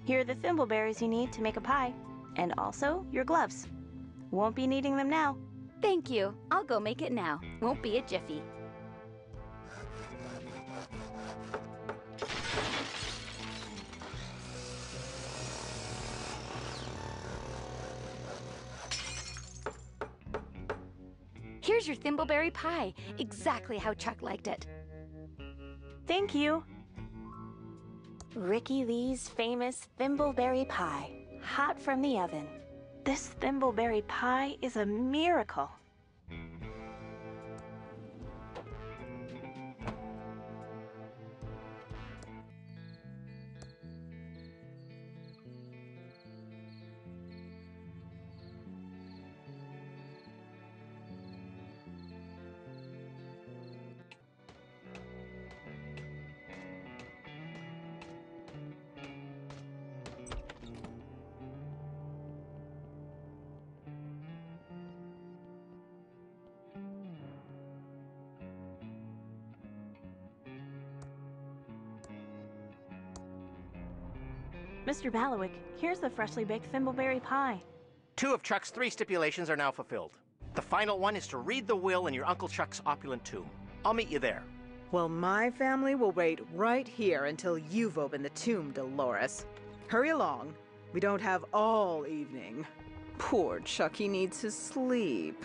Here are the thimbleberries you need to make a pie. And also, your gloves. Won't be needing them now. Thank you. I'll go make it now. Won't be a jiffy. Here's your thimbleberry pie. Exactly how Chuck liked it. Thank you. Ricky Lee's famous thimbleberry pie, hot from the oven. This thimbleberry pie is a miracle. Mr. Ballowick, here's the freshly baked thimbleberry pie. 2 of Chuck's 3 stipulations are now fulfilled. The final one is to read the will in your Uncle Chuck's opulent tomb. I'll meet you there. Well, my family will wait right here until you've opened the tomb, Dolores. Hurry along. We don't have all evening. Poor Chucky needs his sleep.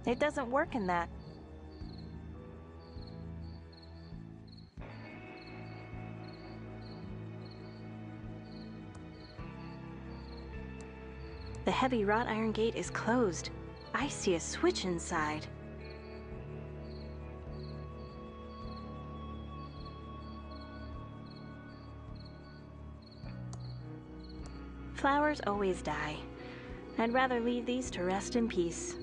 It doesn't work in that. The heavy wrought iron gate is closed. I see a switch inside. Flowers always die. I'd rather leave these to rest in peace.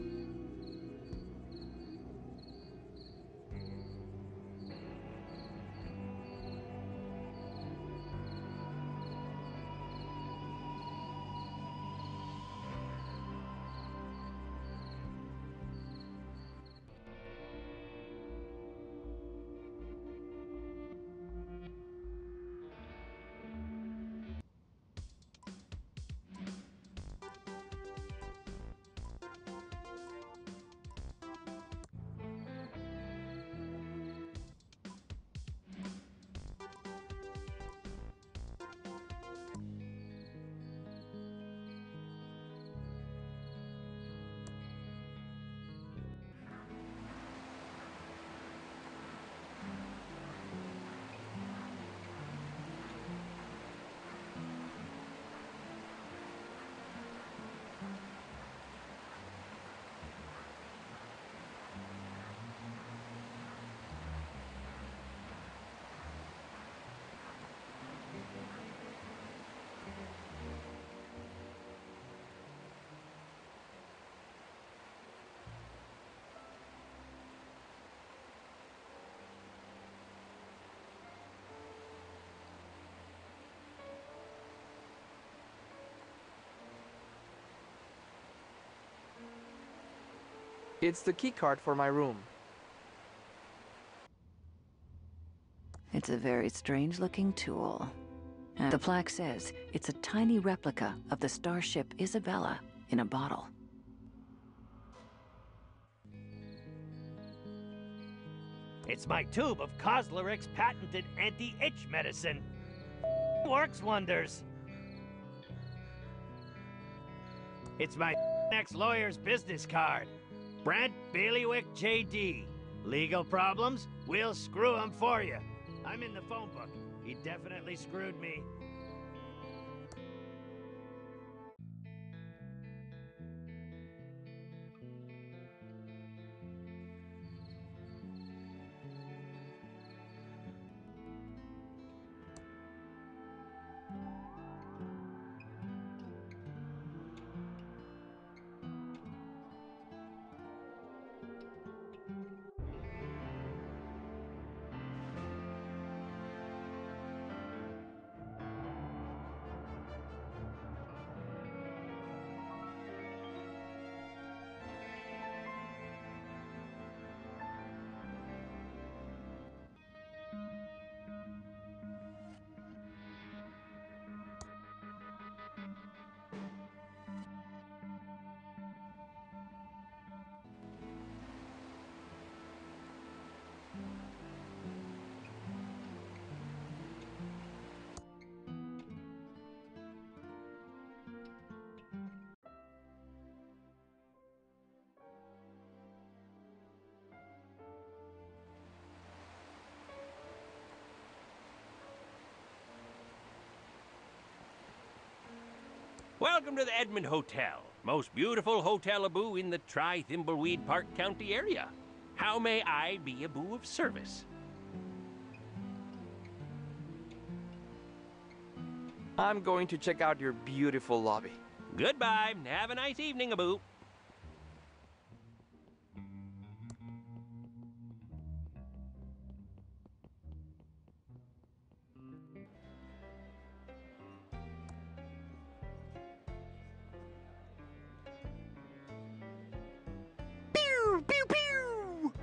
It's the keycard for my room. It's a very strange-looking tool. And the plaque says it's a tiny replica of the starship Isabella in a bottle. It's my tube of Cosleric's patented anti-itch medicine. Works wonders. It's my ex-lawyer's business card. Brent Bailiwick J.D. Legal problems? We'll screw 'em for you. I'm in the phone book. He definitely screwed me. Welcome to the Edmond Hotel, most beautiful hotel-a-boo in the Thimbleweed Park County area. How may I be a boo of service? I'm going to check out your beautiful lobby. Goodbye. Have a nice evening, a-boo. Pew, pew, pew!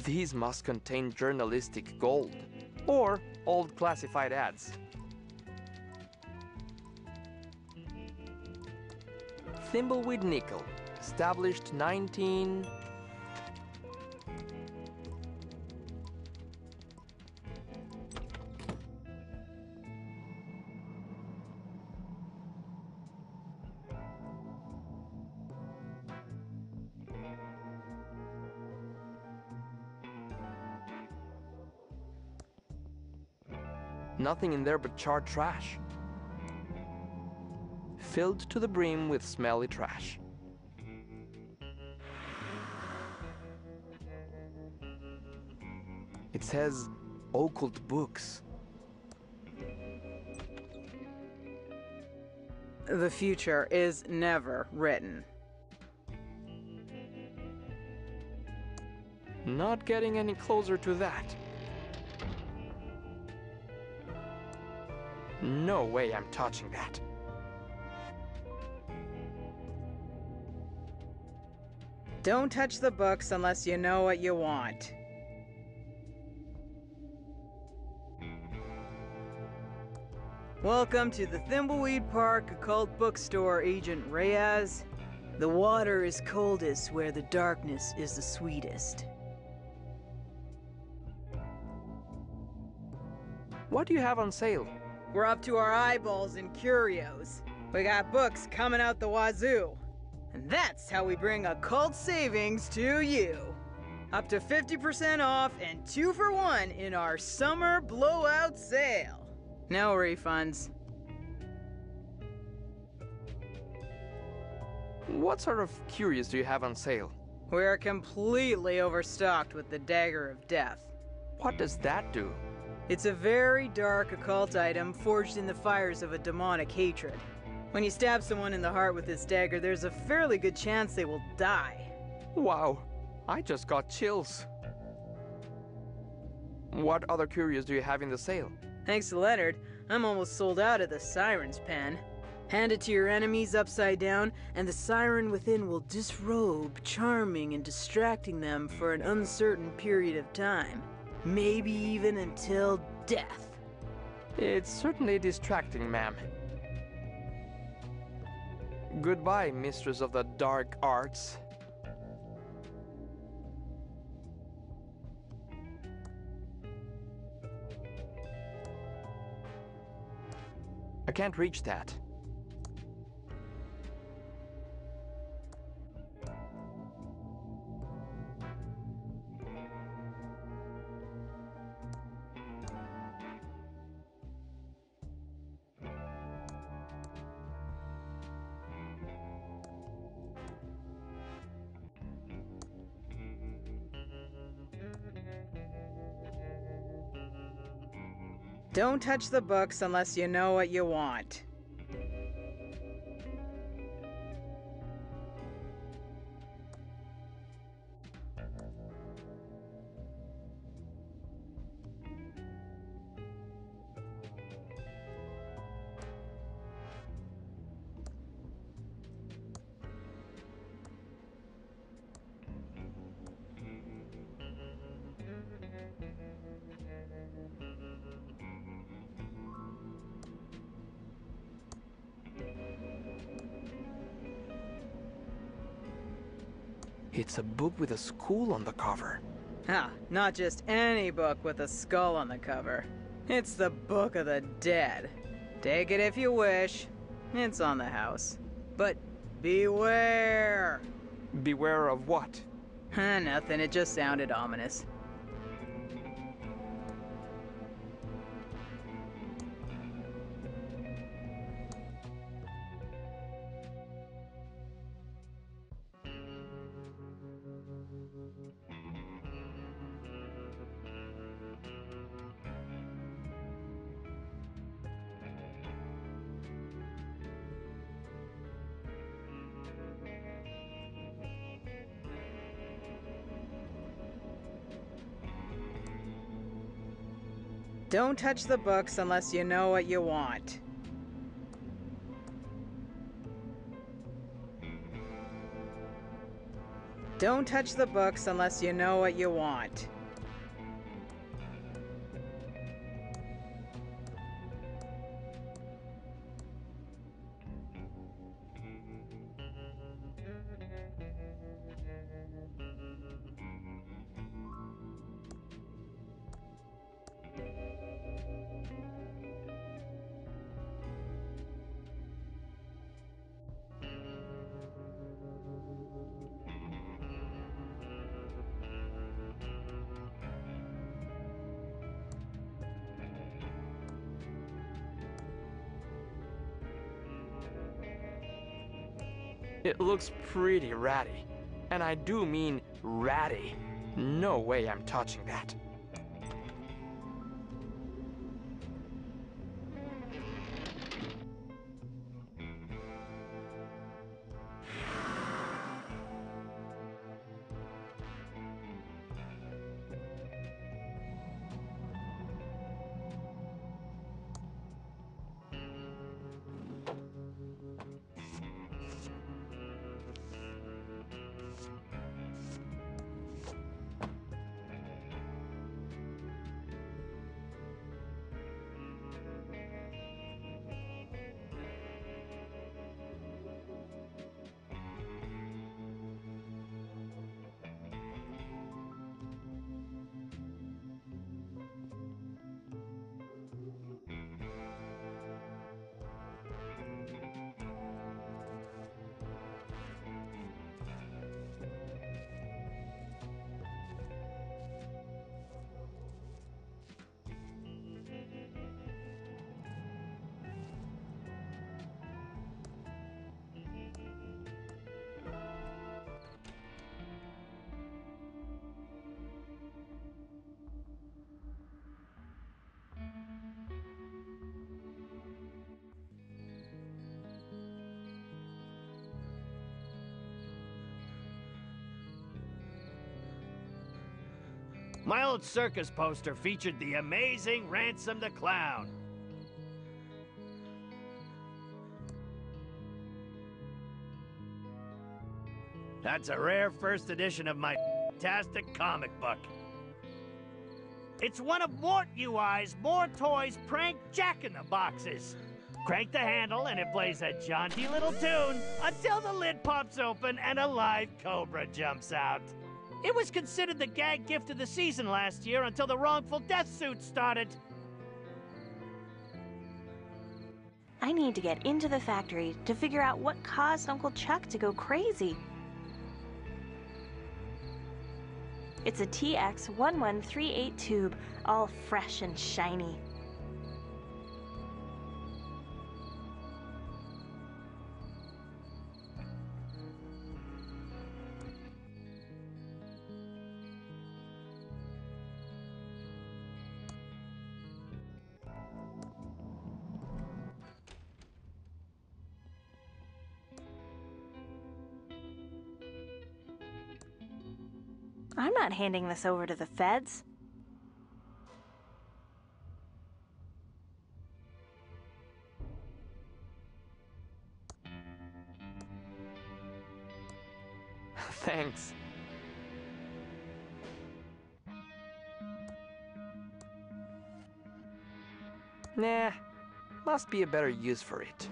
These must contain journalistic gold, or old classified ads. Thimbleweed nickel, established 19... Nothing in there but charred trash. Filled to the brim with smelly trash. It says occult books. The future is never written. Not getting any closer to that. No way I'm touching that. Don't touch the books unless you know what you want. Welcome to the Thimbleweed Park Occult Bookstore, Agent Reyes. The water is coldest where the darkness is the sweetest. What do you have on sale? We're up to our eyeballs in curios. We got books coming out the wazoo. And that's how we bring occult savings to you. Up to 50% off and 2 for 1 in our summer blowout sale. No refunds. What sort of curios do you have on sale? We're completely overstocked with the Dagger of Death. What does that do? It's a very dark occult item forged in the fires of a demonic hatred. When you stab someone in the heart with this dagger, there's a fairly good chance they will die. Wow, I just got chills. What other curios do you have in the sale? Thanks to Leonard, I'm almost sold out of the Siren's Pen. Hand it to your enemies upside down, and the siren within will disrobe, charming and distracting them for an uncertain period of time. Maybe even until death. It's certainly distracting, ma'am. Goodbye, mistress of the dark arts. I can't reach that. Don't touch the books unless you know what you want. It's a book with a skull on the cover. Ah, not just any book with a skull on the cover. It's the Book of the Dead. Take it if you wish. It's on the house. But beware! Beware of what? Nothing, it just sounded ominous. Don't touch the books unless you know what you want. Don't touch the books unless you know what you want. It looks pretty ratty. And I do mean ratty. No way I'm touching that. My old circus poster featured the amazing Ransom the Clown. That's a rare first edition of my fantastic comic book. It's one of Mort UI's More Toys prank Jack-in-the-Boxes. Crank the handle and it plays a jaunty little tune until the lid pops open and a live cobra jumps out. It was considered the gag gift of the season last year until the wrongful death suit started. I need to get into the factory to figure out what caused Uncle Chuck to go crazy. It's a TX1138 tube, all fresh and shiny. I'm not handing this over to the feds. Thanks. Nah, must be a better use for it.